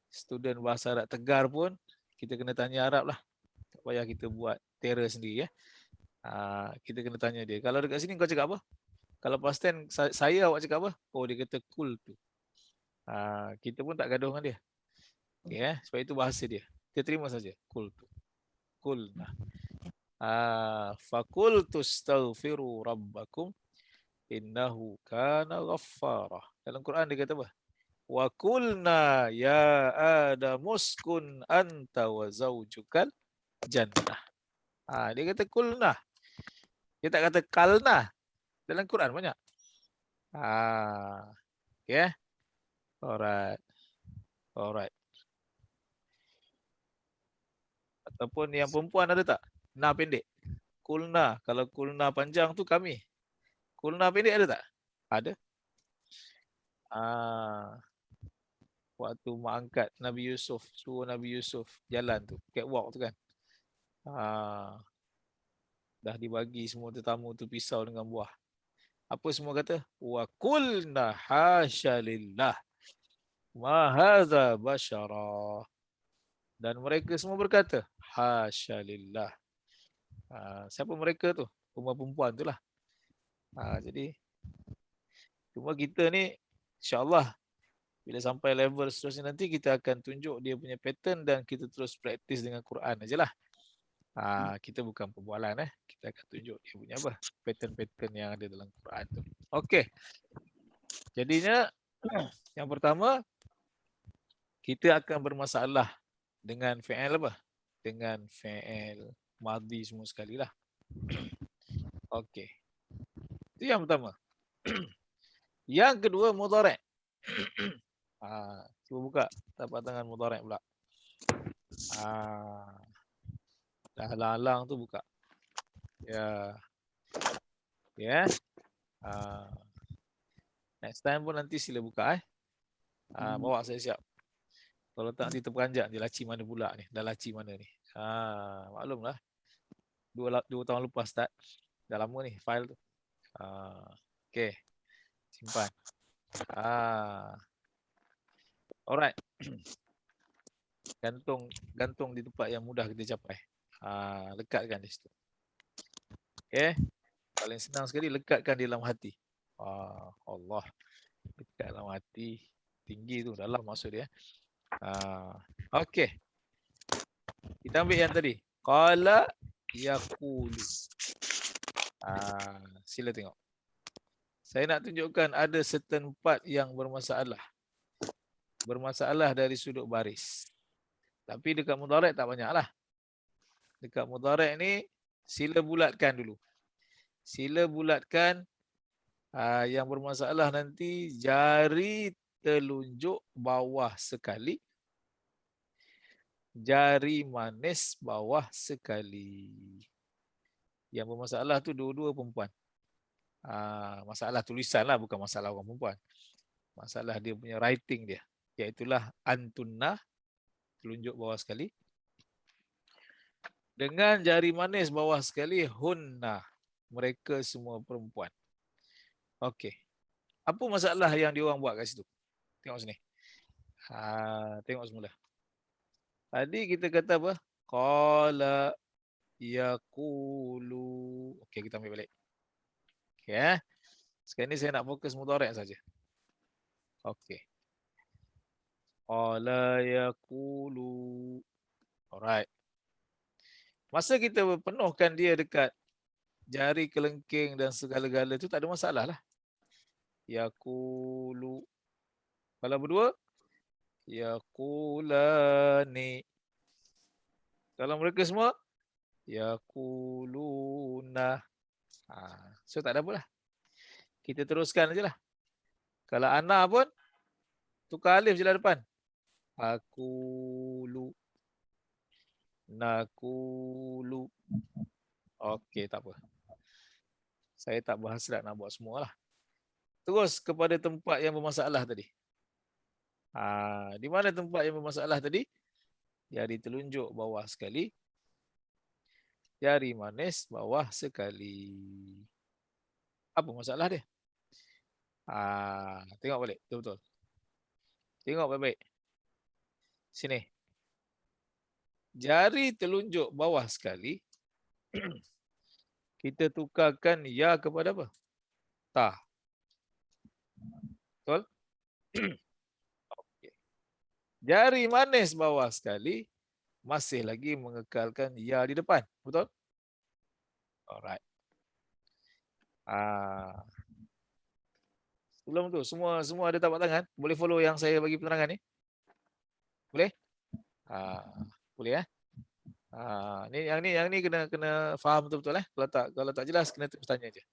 student bahasa Arab tegar pun, kita kena tanya Arab lah. Tak payah kita buat terror sendiri. Kita kena tanya dia. Kalau dekat sini kau cakap apa? Kalau past tense saya awak cakap apa? Oh, dia kata qultu. Kita pun tak gaduh dengan dia. Okay, sebab itu bahasa dia. Kita terima saja. Qultu. Qulna. Faqultu astaghfiru rabbakum innahu kana ghaffara. Dalam Quran dia kata apa? Wa qulna ya adamuskun anta wa zaujukal jannah. Dia kata qulna. Dia tak kata kalna. Dalam Quran banyak. Okay. Alright. Ataupun yang perempuan ada tak? Na pendek. Kulna. Kalau kulna panjang tu kami. Kulna pendek ada tak? Ada. Waktu mak angkat Nabi Yusuf, suruh Nabi Yusuf jalan tu, catwalk tu kan. Dah dibagi semua tetamu tu pisau dengan buah. Apa semua kata? Wa qulna hasya lillah. Ma hadza basyara. Dan mereka semua berkata, hasya lillah. Siapa mereka tu? Perempuan tu lah. Jadi, cuma kita ni, insyaAllah, bila sampai level seterusnya nanti, kita akan tunjuk dia punya pattern dan kita terus praktis dengan Quran ajalah. Kita bukan perbualan. Kita akan tunjuk dia punya apa? Pattern-pattern yang ada dalam Quran tu. Okey. Jadinya, yang pertama, kita akan bermasalah dengan fi'il apa? Dengan fi'il madhi semua sekali lah. Okey. Itu yang pertama. Yang kedua, mudhari'. Cuba buka tapak tangan mudhari' pula. Dah lalang tu buka. Ya. Next time pun nanti sila buka bawa saya siap. Kalau tak nanti terperanjat dia laci mana pula ni. Dah laci mana ni. Maklumlah. 2 tahun lepas start. Dah lama ni file tu. Okey. Simpan. Alright. Gantung di tempat yang mudah kita capai. Lekatkan di situ. Okey. Paling senang sekali lekatkan di dalam hati. Allah. Dekat dalam hati. Tinggi tu dalam maksud dia. Okey. Kita ambil yang tadi. Qala yaqulu. Sila tengok. Saya nak tunjukkan ada certain part yang bermasalah. Bermasalah dari sudut baris. Tapi dekat mudhari' tak banyak lah. Dekat mudhari' ni sila bulatkan dulu. Sila bulatkan yang bermasalah nanti jari telunjuk bawah sekali. Jari manis bawah sekali. Yang bermasalah tu dua-dua perempuan. Masalah tulisan lah, bukan masalah orang perempuan. Masalah dia punya writing dia. Iaitulah antunna, telunjuk bawah sekali. Dengan jari manis bawah sekali, hunna, mereka semua perempuan. Okey. Apa masalah yang diorang buat kat situ? Tengok sini. Tengok semula. Tadi kita kata apa? Qala yaqulu. Okey, kita ambil balik. Okey. Sekarang ni saya nak fokus mudhari' saja. Okey. Qala yaqulu. Alright. Masa kita penuhkan dia dekat jari kelengking dan segala-gala tu tak ada masalah lah. Yaqulu. Kalau berdua, yaqulani. Kalau mereka semua, yaquluna. So tak ada apa lah. Kita teruskan aje lah. Kalau ana pun, tukar alif je lah depan. Aqulu. Nakulu. Okey, tak apa. Saya tak berhasrat nak buat semua lah. Terus kepada tempat yang bermasalah tadi. Di mana tempat yang bermasalah tadi? Jari telunjuk bawah sekali. Jari manis bawah sekali. Apa masalah dia? Tengok balik. Betul-betul. Tengok baik-baik. Sini. Jari telunjuk bawah sekali. Kita tukarkan ya kepada apa? Ta. Betul? Okay. Jari manis bawah sekali. Masih lagi mengekalkan ya di depan. Betul? Alright. Sebelum tu, semua ada tapak tangan. Boleh follow yang saya bagi penerangan ni? Boleh? Boleh ya? Yang ni kena faham betul-betul . Kalau tak jelas kena bertanya je.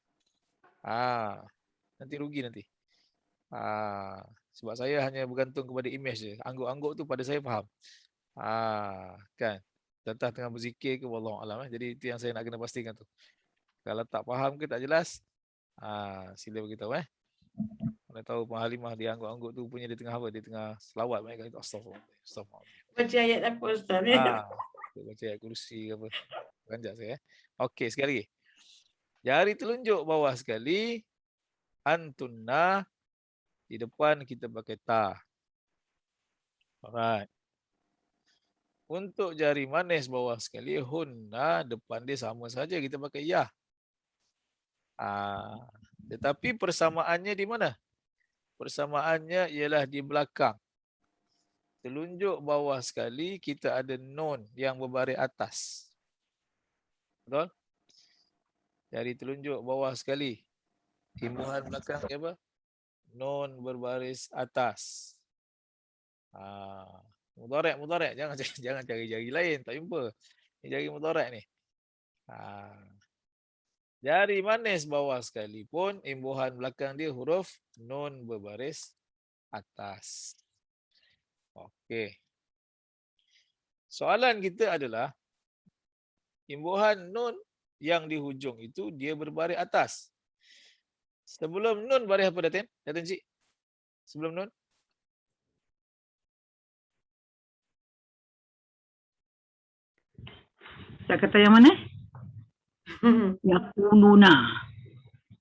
Nanti rugi nanti. Sebab saya hanya bergantung kepada image je. Angguk-angguk tu pada saya faham. Kan? Tentang tengah berzikir ke wallahu alam . Jadi itu yang saya nak kena pastikan tu. Kalau tak faham ke tak jelas, sila beritahu . Mana tahu Puan Halimah dia angguk-angguk tu punya dia tengah apa? Dia tengah selawat banyak kali. Astagfirullah. Baca ayat apa Ustaz? Baca ayat kursi ke apa. Ranjak saya . Okey, sekali lagi. Jari telunjuk bawah sekali. Antunna. Di depan kita pakai ta. Alright. Untuk jari manis bawah sekali. Hunna. Depan dia sama saja. Kita pakai ya. Tetapi persamaannya di mana? Persamaannya ialah di belakang. Telunjuk bawah sekali, kita ada nun yang berbaris atas. Betul? Jari telunjuk bawah sekali. Timbuhan belakang apa? Nun berbaris atas. Mudhari'. Jangan cari jari lain, tak jumpa. Ini jari mudhari' ni. Jari manis bawah sekali pun imbuhan belakang dia huruf nun berbaris atas. Okey. Soalan kita adalah imbuhan nun yang di hujung itu dia berbaris atas. Sebelum nun baris apa Datin? Datin Cik? Sebelum nun? Tak kata yang mana? Yaquluna.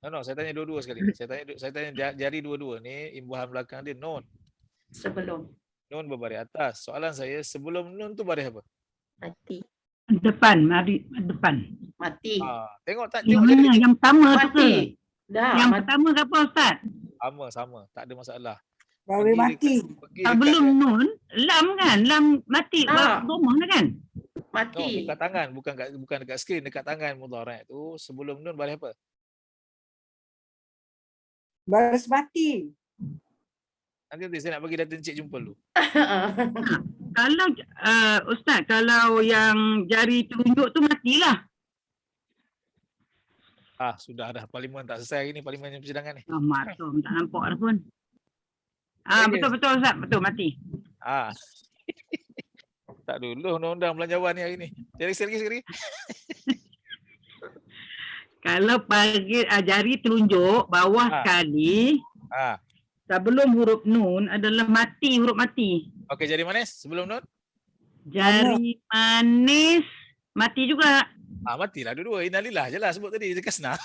No, saya tanya dua-dua sekali. Saya tanya jari dua-dua ni imbuhan belakang dia nun. Sebelum. Nun berbaris atas. Soalan saya sebelum nun tu baris apa? Mati. Depan, mari depan. Mati. Tengok tak? Yang Tengok mana? jari. Yang pertama tu ke? Mati. Dah. Yang Mati. pertama ke apa Ustaz? Sama. Tak ada masalah. Baru mati. Sebelum nun, lam kan? Lam mati. Tak. Domah lah kan? Mati. Dekat tangan. Bukan dekat skrin. Dekat tangan mudhari' tu. Sebelum nun baris apa? Baris mati. Nanti saya nak bagi Datin Cik jumpa dulu. Kalau Ustaz, kalau yang jari telunjuk tu matilah. Sudah dah. Parlimen tak selesai hari ni. Parlimen persidangan ni. Maklum, tak nampak dah pun. Okey. Betul Ustaz, betul mati. Tak dulu undang-undang belanjawan ni hari ni. Sekali. Kalau bagi jari telunjuk bawah sekali, sebelum huruf nun adalah mati, huruf mati. Okey, jari manis sebelum nun? Jari manis mati juga. Matilah dua-dua. Innalillah je lah sebut tadi. Dia kasnah.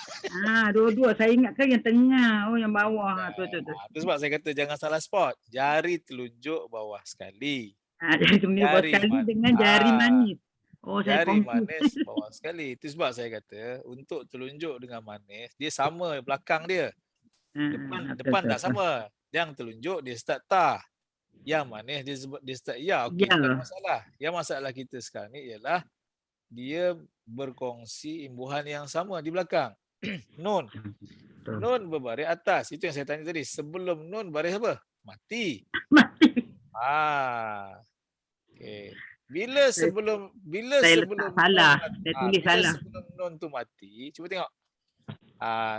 Dua-dua. Saya ingatkan yang tengah. Oh, yang bawah. Tu. Itu sebab saya kata jangan salah spot. Jari telunjuk bawah sekali. Jari telunjuk bawah sekali dengan jari manis. Oh, saya Jari confused. manis bawah sekali. Itu sebab saya kata untuk telunjuk dengan manis dia sama belakang dia. Depan tak sama. Yang telunjuk dia start ta. Yang manis dia start ya. Okey, tak ada Ya. masalah. Yang masalah kita sekarang ni ialah dia berkongsi imbuhan yang sama di belakang. Nun. Betul. Nun berbaris atas. Itu yang saya tanya tadi. Sebelum nun baris apa? Mati. Mati. Okey. Bila Saya sebelum letak salah. Saya tulis bila salah. sebelum nun tu mati, cuba tengok.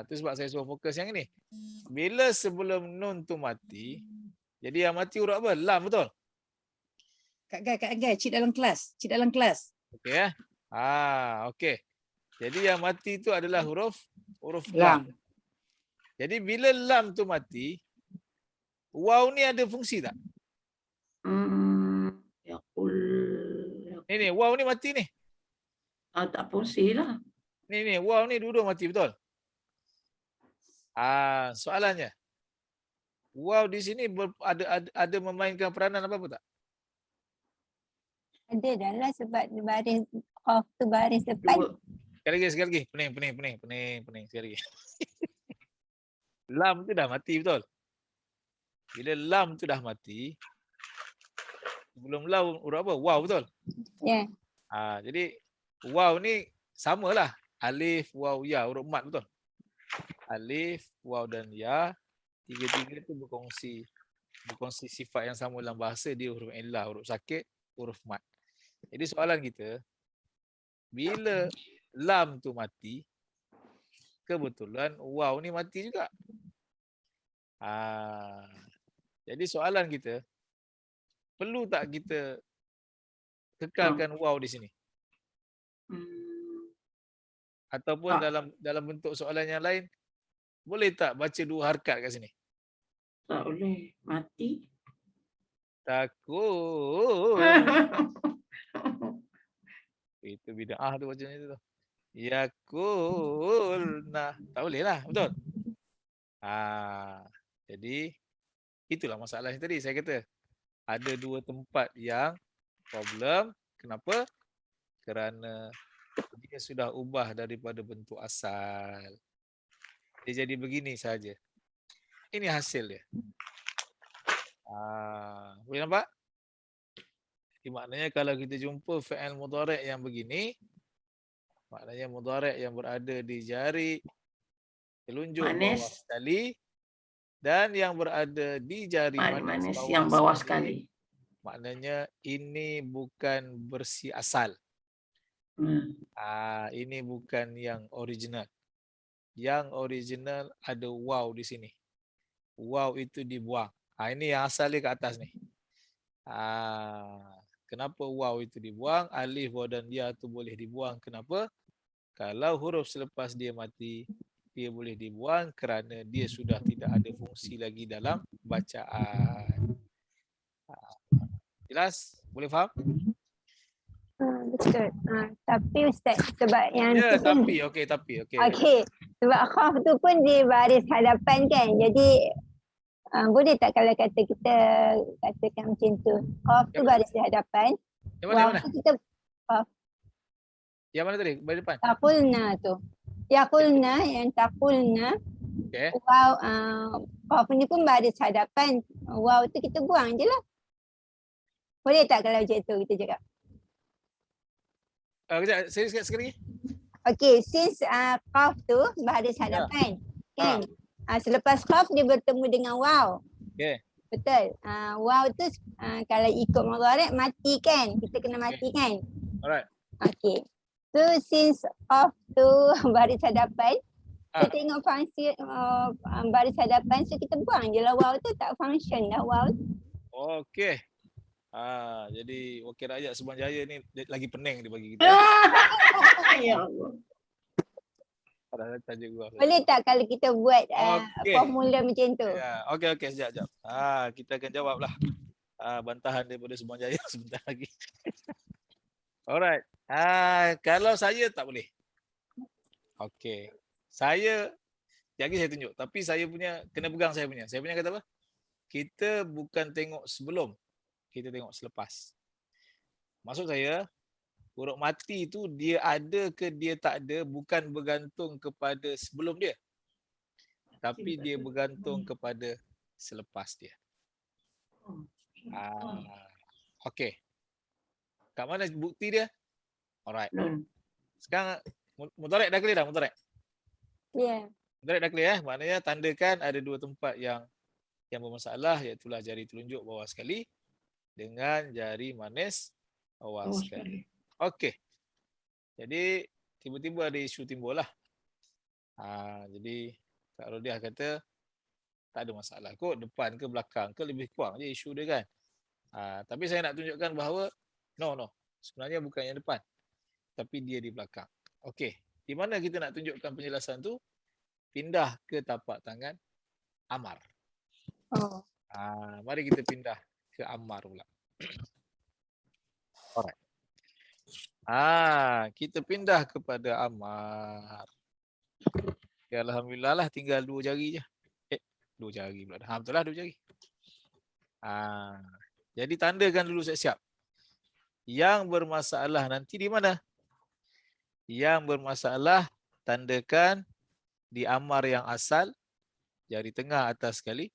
Tu sebab saya suruh fokus yang ini. Bila sebelum nun tu mati, jadi yang mati huruf apa? Lam, betul? Kak Gai, cik dalam kelas. Cik dalam kelas. Okey eh. Okey. Jadi yang mati tu adalah huruf Lam. lam. Jadi bila lam tu mati, waw ni ada fungsi tak? Yaqul. Ni waw ni mati ni. Tak fungsi lah. Ni waw ni dua-dua mati, betul? Soalannya. Waw di sini ada memainkan peranan apa-apa tak? Ada dah lah sebab baris qaf tu baris depan. Sekali lagi. Pening. Sekali lagi. Lam tu dah mati, betul? Bila lam tu dah mati, sebelum lam huruf apa? Waw, betul? Ya. Jadi waw ni samalah. Alif, waw, ya, huruf mat, betul? Alif, waw dan ya, tiga-tiga tu berkongsi sifat yang sama dalam bahasa. Dia huruf illah, huruf sakit, huruf mat. Jadi soalan kita, bila lam tu mati, kebetulan waw ni mati juga. Jadi soalan kita, perlu tak kita kekalkan waw di sini? Ataupun dalam bentuk soalan yang lain, boleh tak baca dua harakat kat sini? Tak boleh. Mati. Takut. Itu bid'ah tu bacanya tu. Yakulna. Tak boleh lah, betul? Jadi itulah masalahnya tadi saya kata. Ada dua tempat yang problem. Kenapa? Kerana dia sudah ubah daripada bentuk asal. Dia jadi begini saja. Ini hasil dia. Boleh nampak? Jadi maknanya kalau kita jumpa fi'il mudhari' yang begini, maknanya mudhari' yang berada di jari telunjuk bawah sekali dan yang berada di jari manis yang bawah sekali. Maknanya ini bukan bersih asal. Ini bukan yang original. Yang original ada waw di sini. Waw itu dibuang. Ini yang asal dia kat atas ni. Kenapa waw itu dibuang? Alif, waw dan ya tu boleh dibuang. Kenapa? Kalau huruf selepas dia mati, dia boleh dibuang kerana dia sudah tidak ada fungsi lagi dalam bacaan. Jelas? Boleh faham? Betul. Tapi Ustaz, sebab yang Ya, tu pun, tapi. okey. Sebab khaf tu pun di baris hadapan kan. Jadi boleh tak kalau kata kita katakan macam tu. Khaf tu baris di hadapan. Yang mana? Kita Yang mana tadi? Baris depan? taqulna tu. Yaqulna, yang taqulna. Okey. Waw, khaf ni pun baris hadapan. Waw tu kita buang je lah. Boleh tak kalau macam tu kita cakap? Kejap, sekali lagi. Okey, since qaf tu baris hadapan. Kan? Selepas qaf dia bertemu dengan waw. Okey. Betul. Waw tu kalau ikut mudhari' mati kan? Kita kena mati kan? Alright. Okey. So since qaf tu baris hadapan, kita tengok fungsi baris hadapan, so kita buang je lah waw tu, tak function dah waw. Okey. Jadi wakil rakyat Subang Jaya ni lagi pening dia bagi kita. Ya Allah. Boleh tak kalau kita buat formula macam tu? Ya, okey, sekejap. Kita akan jawablah bantahan daripada Subang Jaya sebentar lagi. Alright. Kalau saya tak boleh. Okey. Saya lagi saya tunjuk, tapi saya punya kena pegang saya punya. Saya punya kata apa? Kita bukan tengok sebelum, kita tengok selepas. Maksud saya, Huruf mati tu dia ada ke dia tak ada bukan bergantung kepada sebelum dia. Tapi dia bergantung kepada selepas dia. Okey. Kat mana bukti dia? Alright. Nun. Sekarang mudhari' dah clear dah mudhari'? Ya. Mudhari' dah clear Maknanya tandakan ada dua tempat yang bermasalah, iaitu jari telunjuk bawah sekali dengan jari manis bawah sekali. Okey. Jadi tiba-tiba ada isu timbul lah. Jadi Kak Rodiah kata tak ada masalah kot, depan ke belakang ke lebih kurang je isu dia kan. Tapi saya nak tunjukkan bahawa no, sebenarnya bukan yang depan, tapi dia di belakang. Okey, di mana kita nak tunjukkan penjelasan tu? Pindah ke tapak tangan Amar. Oh. Mari kita pindah ke Amar pula. Alright. Kita pindah kepada Amar. Ya, alhamdulillah lah, tinggal 2 jari je. 2 jari pula. Betul lah 2 jari. Jadi tandakan dulu siap-siap. Yang bermasalah nanti di mana? Yang bermasalah tandakan di Amar yang asal, jari tengah atas sekali.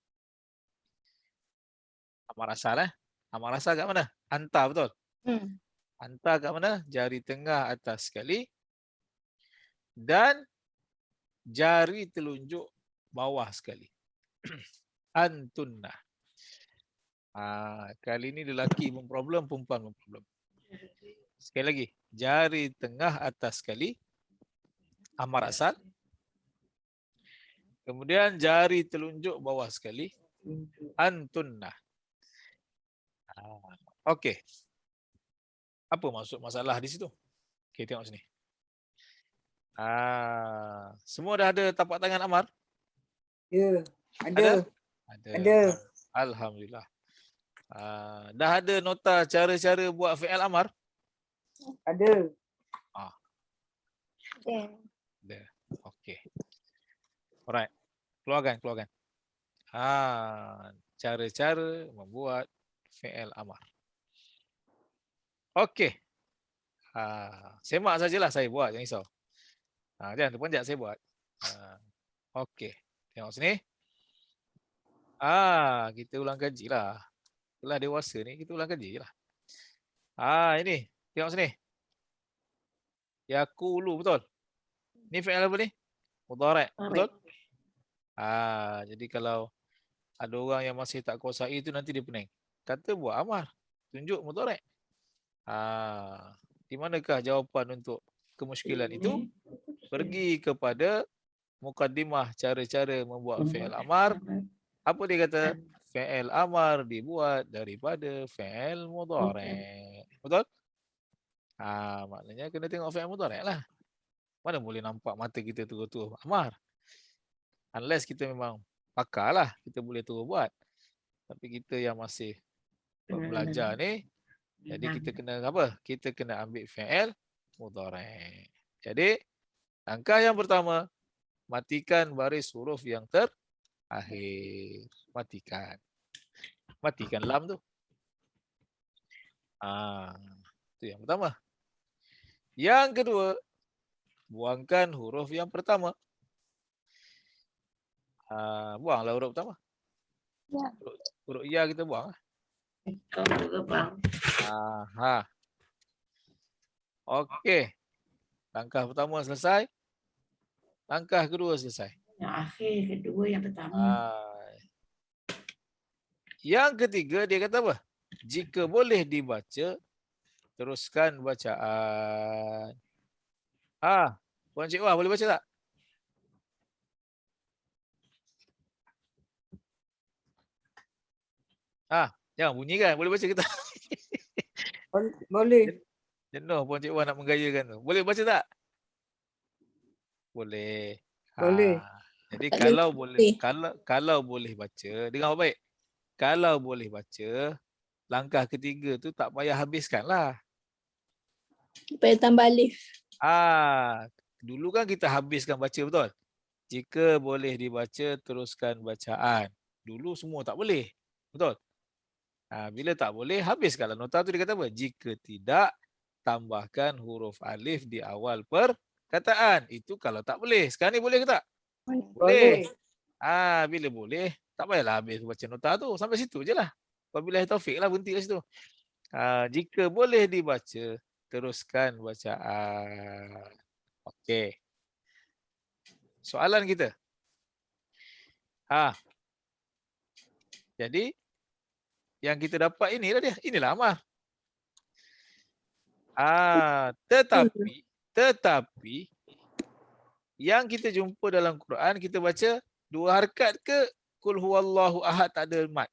Amar asal Amar asal kat mana? Hantar betul? Hantar kat mana? Jari tengah atas sekali. Dan jari telunjuk bawah sekali. Antunna. Kali ini lelaki memproblem, perempuan memproblem. Sekali lagi. Jari tengah atas sekali. Amar asal. Kemudian jari telunjuk bawah sekali. Antunna. Okey. Apa maksud masalah di situ? Okey, tengok sini. Semua dah ada tapak tangan Amar? Ya, ada. Alhamdulillah. Dah ada nota cara-cara buat fi'il Amar? Ada. Ada. Okey. Alright. Keluarkan. Cara-cara membuat fi'il Amar. Okey. Semak sajalah saya buat, jangan risau. Jangan terperanjat saya buat. Okey. Tengok sini. Kita ulang kaji lah. Setelah dewasa ni, kita ulang kaji lah. Ini. Tengok sini. Yaqulu, betul? Ni fi'il apa ni? Mudhari', betul? Jadi kalau ada orang yang masih tak kuasai itu nanti dia pening. Kata buat Amar. Tunjuk mudhari'. Di manakah jawapan untuk kemusykilan itu? Pergi kepada mukaddimah cara-cara membuat fi'il Amar. Apa dia kata? Fi'il Amar dibuat daripada fi'il mudhari'. Betul? Maknanya kena tengok fi'il mudhari' lah. Mana boleh nampak mata kita terus-terus Amar. Unless kita memang pakar lah, kita boleh terus buat. Tapi kita yang masih belajar ni, jadi kita kena apa? Kita kena ambil fi'il mudhari'. Jadi langkah yang pertama, matikan baris huruf yang terakhir. Matikan lam tu. Itu yang pertama. Yang kedua, buangkan huruf yang pertama. Buanglah huruf pertama. Ya. Huruf ya kita buang. Okey. Langkah pertama selesai. Langkah kedua selesai. Yang akhir, kedua, yang pertama. Yang ketiga dia kata apa? Jika boleh dibaca, teruskan bacaan. Puan Cik Wah boleh baca tak? Jangan bunyi kan? Boleh baca ke tak? Boleh. Jenuh Puan Cik Wah nak menggayakan tu. Boleh baca tak? Boleh. Boleh. Jadi Tak kalau boleh. kalau boleh baca, dengar baik. Kalau boleh baca, langkah ketiga tu tak payah habiskan lah. Supaya tambah alif. Dulu kan kita habiskan baca, betul? Jika boleh dibaca, teruskan bacaan. Dulu semua tak boleh. Betul? Bila tak boleh, habiskanlah nota tu. Dia kata apa? Jika tidak, tambahkan huruf alif di awal perkataan. Itu kalau tak boleh. Sekarang ni boleh ke tak? Boleh. Bila boleh, tak payahlah habis baca nota tu. Sampai situ je lah. Wabillahi taufik lah, berhenti kat situ. Jika boleh dibaca, teruskan bacaan. Okey. Soalan kita. Jadi, yang kita dapat inilah dia. Inilah amal. Tetapi yang kita jumpa dalam Quran, kita baca 2 harakat ke Qul huwallahu ahad tak ada mat?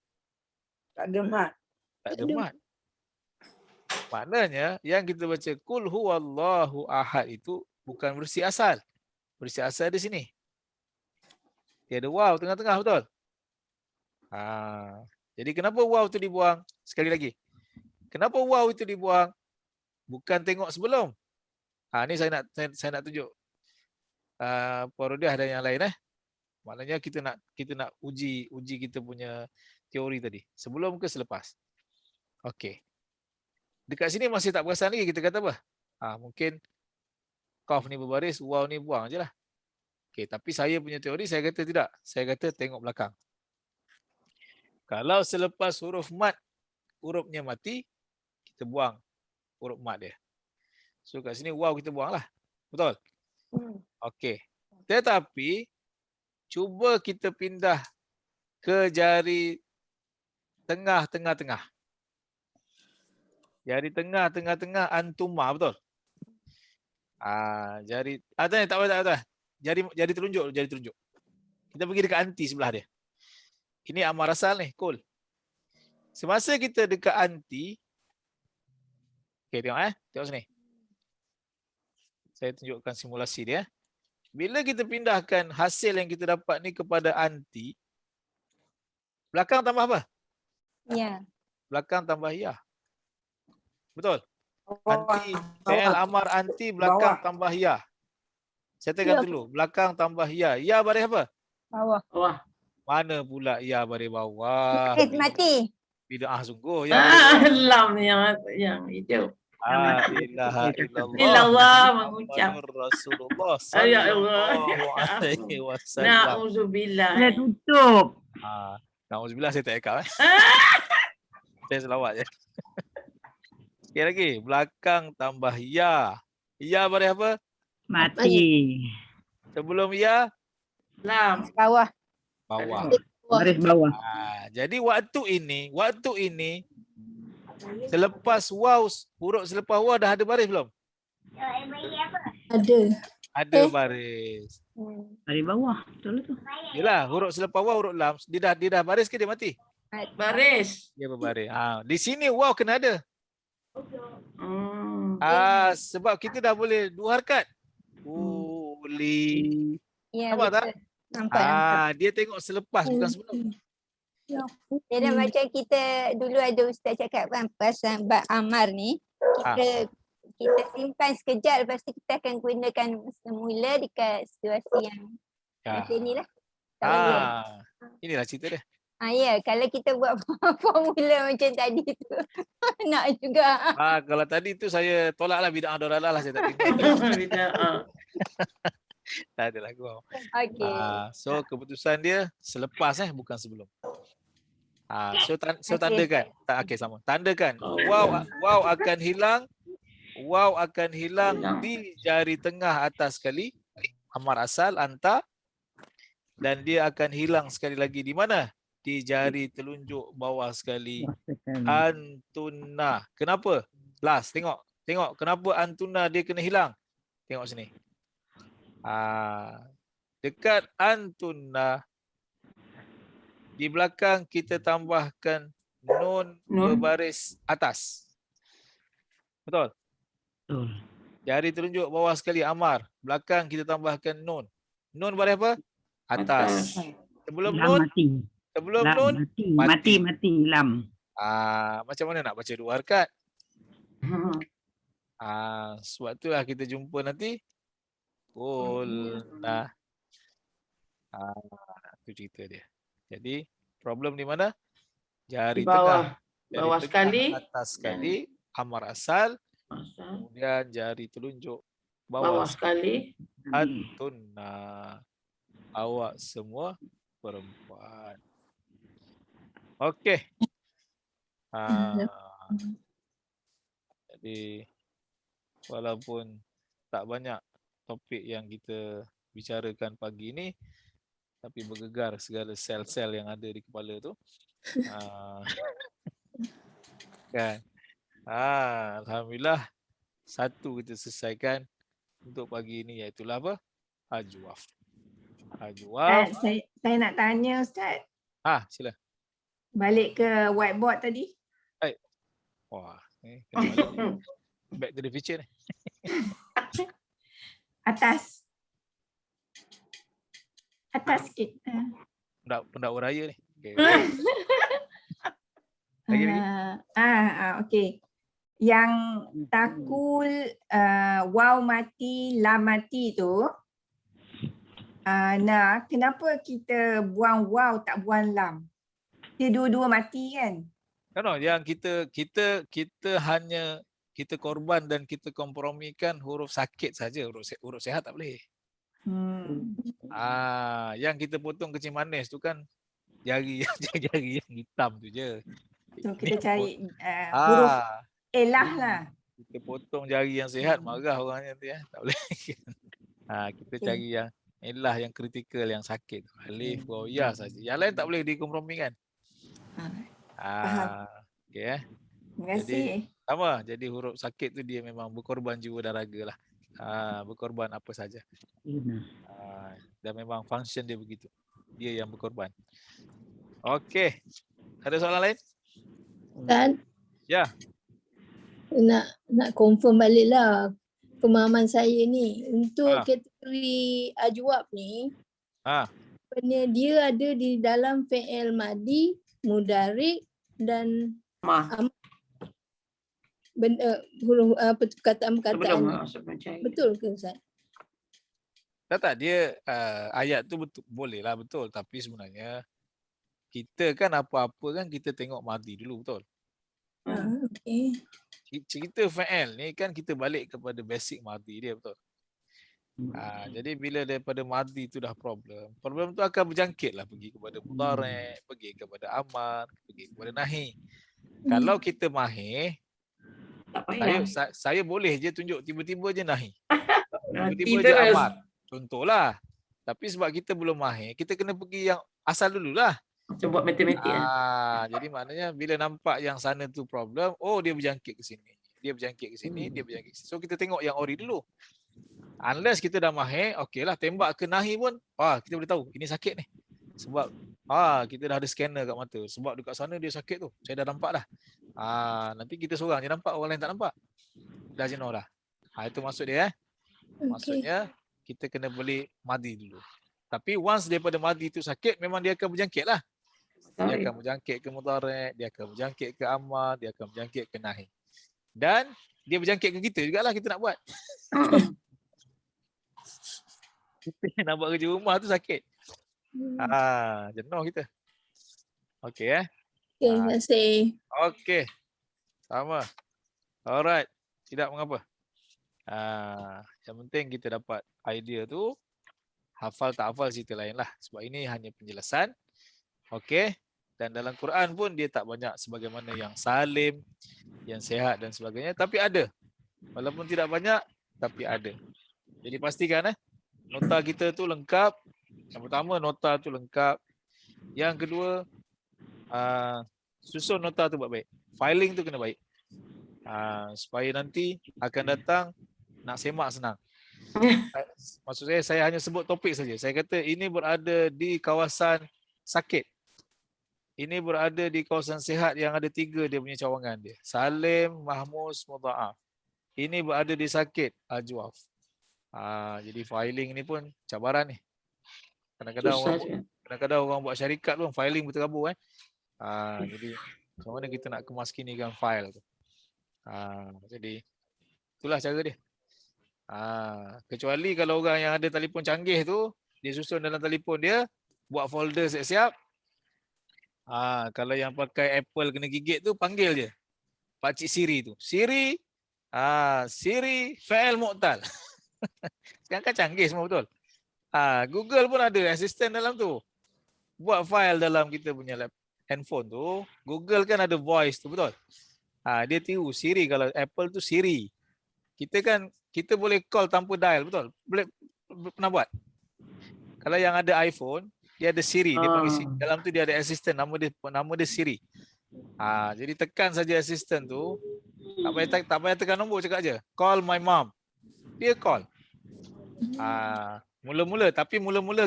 Tak ada mat. Tak ada mat. Maknanya yang kita baca Qul huwallahu ahad itu bukan versi asal. Versi asal di sini. Dia ada waw tengah-tengah, betul? Jadi kenapa waw itu dibuang? Sekali lagi. Kenapa waw itu dibuang? Bukan tengok sebelum. Ni saya nak tunjuk. Parodiah dan yang lain Maknanya kita nak uji kita punya teori tadi. Sebelum ke selepas? Okey. Dekat sini masih tak perasan lagi kita kata apa? Mungkin qaf ni berbaris, waw ni buang je lah. Okey, tapi saya punya teori saya kata tidak. Saya kata tengok belakang. Kalau selepas huruf mat, hurufnya mati, kita buang huruf mat dia. So kat sini waw kita buang lah. Betul? Okey. Tetapi cuba kita pindah ke jari tengah-tengah-tengah. Jari tengah-tengah-tengah antuma, betul? Jari tak apa. Jari telunjuk. Kita pergi dekat anti sebelah dia. Ini amar asal ni, Qul. Semasa kita dekat anti, okey tengok tengok sini. Saya tunjukkan simulasi dia. Bila kita pindahkan hasil yang kita dapat ni kepada anti, belakang tambah apa? Ya. Belakang tambah ya. Betul? Anti, fi'il amar anti, belakang tambah ya. Saya tekan dulu. Belakang tambah ya. Ya baris apa? Bawah. Mana pula ya baris bawah? Mati. Bid'ah sungguh. Ya Lam yang hijau. La ilaha illallah mengucap Rasulullah ya Allah. alaihi wasallam. Nauzubillah. Saya tutup. Nauzubillah saya tak ekap. Saya selawat je. Sekali lagi. Belakang tambah ya. Ya baris apa? Mati. Sebelum ya? Lam. Bawah. Baris bawah. Jadi waktu ini selepas waw, huruf selepas waw dah ada baris belum? Ada baris. Baris bawah. Betul tu. Yalah, huruf selepas waw, huruf lam, dia dah baris ke dia mati? Baris. Dia berbaris. Di sini waw kena ada. Sebab kita dah boleh 2 harakat. Uli. Ya, Nampak tak? Nampak. Dia tengok selepas bukan sebelum. Dia dah macam kita dulu ada ustaz cakap kan pasal bab amar ni, kita simpan sekejap, lepas tu kita akan gunakan semula dekat situasi yang macam inilah. Inilah cerita dia. Ya, kalau kita buat formula macam tadi tu nak juga. Kalau tadi tu saya tolaklah bid'ah dalalah lah, saya tak terima. Tak adalah gua. Okey. So keputusan dia selepas bukan sebelum. So tandakan. Okey sama. Tandakan. Waw akan hilang. Waw akan hilang di jari tengah atas sekali. Amar asal anta. Dan dia akan hilang sekali lagi di mana? Di jari telunjuk bawah sekali. Antuna. Kenapa? Last tengok. Kenapa antuna dia kena hilang? Tengok sini. Dekat antuna, di belakang kita tambahkan nun berbaris atas. Betul? Betul. Jari telunjuk bawah sekali amar. Belakang kita tambahkan nun. Nun baris apa? Atas. Sebelum Lam nun? mati. Sebelum Lam nun? mati. Lam. Macam mana nak baca 2 harakat? Sebab itulah kita jumpa nanti. Qulna. Itu cerita dia. Jadi problem di mana? Jari Di bawah. tengah. Jari Bawah tengah sekali. atas sekali. Amar asal. Kemudian jari telunjuk Bawah bawah sekali. antunna. Awak semua perempuan. Okey. Jadi walaupun tak banyak topik yang kita bicarakan pagi ini, tapi bergegar segala sel-sel yang ada di kepala tu. Kan? Alhamdulillah satu kita selesaikan untuk pagi ini, iaitu apa? Ajwaf. Ajwaf. Saya nak tanya Ustaz, Sila. balik ke whiteboard tadi. Wah, kena balik ni. Back to the future ni. Atas sikit. Pendakwa raya ni. Okay. Okey. Yang takul waw mati, lam mati tu, kenapa kita buang waw tak buang lam? Dia dua-dua mati kan? Kan yang kita hanya kita korban dan kita kompromikan huruf sakit saja, huruf sihat tak boleh. Yang kita potong kecil manis tu kan jari yang hitam tu je. So kita cari huruf elah lah. Kita potong jari yang sihat, marah orangnya tu ya. Tak boleh. Kita cari yang elah, yang kritikal, yang sakit. Alif, waw, ya saja. Yang lain tak boleh dikompromikan. Okey. Terima kasih. Sama, jadi huruf sakit tu dia memang berkorban jiwa dan raga lah. Berkorban apa saja. Dan memang function dia begitu. Dia yang berkorban. Okey. Ada soalan lain? Dan ya. Nak confirm balik lah pemahaman saya ni. Untuk kategori ajwab ni, dia ada di dalam fi'il madi, mudarik dan huruf perkataan-perkataan. Betul ke Ustaz? Tak, dia ayat tu betul, boleh lah betul, tapi sebenarnya kita kan apa-apa kan kita tengok madi dulu, betul? Okey. Cerita fa'il ni kan kita balik kepada basic madi dia, betul? Jadi bila daripada madi tu dah problem tu akan berjangkit lah pergi kepada mudhari', pergi kepada amar, pergi kepada nahi. Kalau kita mahir, saya boleh je tunjuk tiba-tiba je nahi. Tiba-tiba je amar. Contohlah. Tapi sebab kita belum mahir, kita kena pergi yang asal dululah. Buat matematik. Jadi maknanya bila nampak yang sana tu problem, dia berjangkit ke sini. Dia berjangkit ke sini, dia berjangkit ke sini. So kita tengok yang ori dulu. Unless kita dah mahir, okeylah tembak ke nahi pun, kita boleh tahu ini sakit ni. Sebab kita dah ada scanner kat mata. Sebab dekat sana dia sakit tu. Saya dah nampak dah. Nanti kita seorang je nampak, orang lain tak nampak. Dah jenuh dah. Itu maksud dia. Maksudnya kita kena beli madi dulu. Tapi once daripada madi tu sakit, memang dia akan berjangkit lah. Dia akan berjangkit ke mudhari', dia akan berjangkit ke amar, dia akan berjangkit ke nahi. Dan dia berjangkit ke kita jugalah kita nak buat. Kita nak buat kerja rumah tu sakit. Jenuh kita. Okey Terima kasih. Okey. Sama. Alright. Tidak mengapa. Yang penting kita dapat idea tu. Hafal tak hafal cerita lain lah. Sebab ini hanya penjelasan. Okey. Dan dalam Quran pun dia tak banyak sebagaimana yang salim, yang sihat dan sebagainya. Tapi ada. Walaupun tidak banyak, tapi ada. Jadi pastikan nota kita tu lengkap. Yang pertama, nota tu lengkap. Yang kedua, susun nota tu baik. Filing tu kena baik. Supaya nanti akan datang nak semak senang. Maksud saya hanya sebut topik saja. Saya kata ini berada di kawasan sakit. Ini berada di kawasan sihat yang ada 3 dia punya cawangan dia. Salim, mahmus, mudha'af. Ini berada di sakit, ajwaf. Jadi filing ni pun cabaran ni. Kadang-kadang orang buat syarikat pun filing berterabur jadi macam mana kita nak kemaskinikan file tu. Jadi itulah cara dia. Kecuali kalau orang yang ada telefon canggih tu, dia susun dalam telefon dia, buat folder siap-siap. Kalau yang pakai Apple kena gigit tu, panggil je Pakcik Siri tu. Siri, Siri fa'il mu'tal. Sekarang kan canggih semua betul. Google pun ada assistant dalam tu. Buat file dalam kita punya handphone tu, Google kan ada voice tu, betul? Dia tiru Siri. Kalau Apple tu Siri. Kita boleh call tanpa dial, betul? Boleh pernah buat? Kalau yang ada iPhone, dia ada Siri, dia panggil Siri. Dalam tu dia ada assistant, nama dia Siri. Jadi tekan saja assistant tu, tak payah tekan nombor, cakap aje, call my mom. Dia call. Mula-mula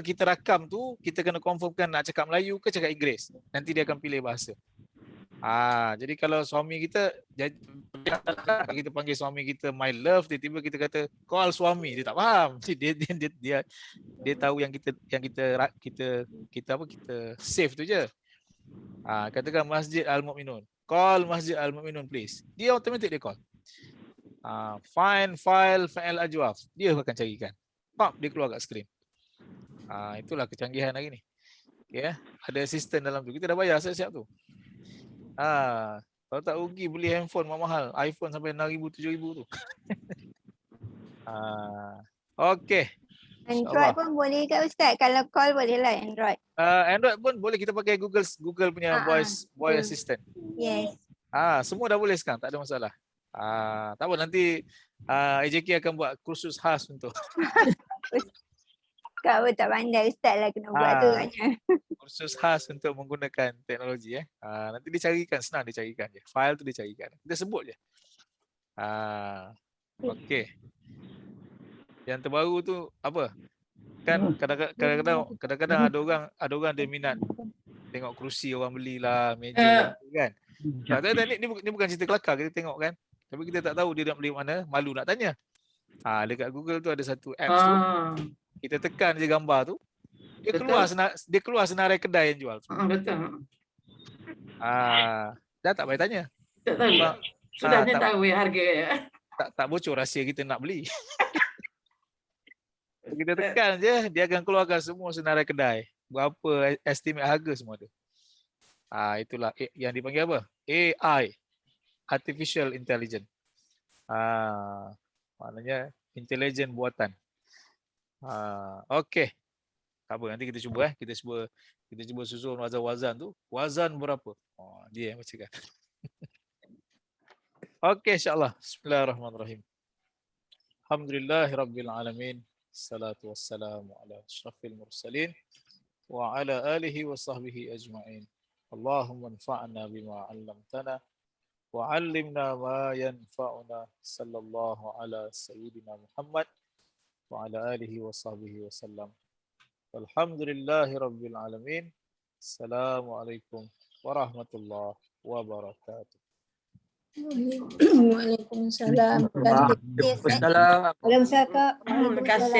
kita rakam tu, kita kena confirmkan nak cakap Melayu ke cakap Inggeris. Nanti dia akan pilih bahasa. Jadi kalau suami kita, kita panggil suami kita my love, tiba-tiba kita kata call suami, dia tak faham. Dia tahu yang kita save tu je. Katakan Masjid Al-Mu'minun, call Masjid Al-Mu'minun please. Dia automatic dia call. Find file fa'il ajwaf, dia akan carikan. Dia keluar kat skrin. Itulah kecanggihan hari ni. Okay, ada assistant dalam tu. Kita dah bayar siap-siap tu. Kalau tak rugi beli handphone mahal, iPhone sampai 6,000 7,000 tu. Okey. Android pun boleh ke Ustaz? Kalau call boleh lah Android. Android pun boleh, kita pakai Google punya voice assistant. Yes. Semua dah boleh sekarang, tak ada masalah. Tak apa, nanti AJK akan buat kursus khas untuk Kau pun tak pandai Ustaz lah kena buat tu katnya. kursus khas untuk menggunakan teknologi. Nanti dicarikan, senang dicarikan je. File tu dicarikan. Kita sebut je. Okey. Yang terbaru tu apa? Kan kadang-kadang ada orang dia minat tengok kerusi orang belilah, meja kan. Ni bukan cerita kelakar, kita tengok kan. Tapi kita tak tahu dia nak beli mana, malu nak tanya. Dekat Google tu ada satu apps tu. Kita tekan je gambar tu. Dia keluar senarai kedai yang jual. Betul. Dah tak payah tanya. Tak tahu. Sudah dia tahu harga. Tak bocor rahsia kita nak beli. Kita tekan je, dia akan keluarkan semua senarai kedai. Berapa estimate harga semua tu. Itulah yang dipanggil apa? AI. Artificial Intelligence. Maknanya intelligent buatan. Okey. Tak apa, nanti kita cuba kita cuba susun wazan tu. Wazan berapa? Dia yang bacakan. Okey, insya-Allah. Bismillahirrahmanirrahim. Alhamdulillahirabbil alamin. Salatu wassalamu ala asyrafil mursalin wa ala alihi wa sahbihi ajma'in. Allahumma anfa'na bima 'allamtana wa 'allimna ma yanfa'una. Sallallahu ala sayyidina Muhammad wa ala alihi wa sahbihi wasallam. Alhamdulillahirabbil alamin. Assalamualaikum warahmatullahi wabarakatuh. Waalaikumsalam. Terima kasih. Terima kasih.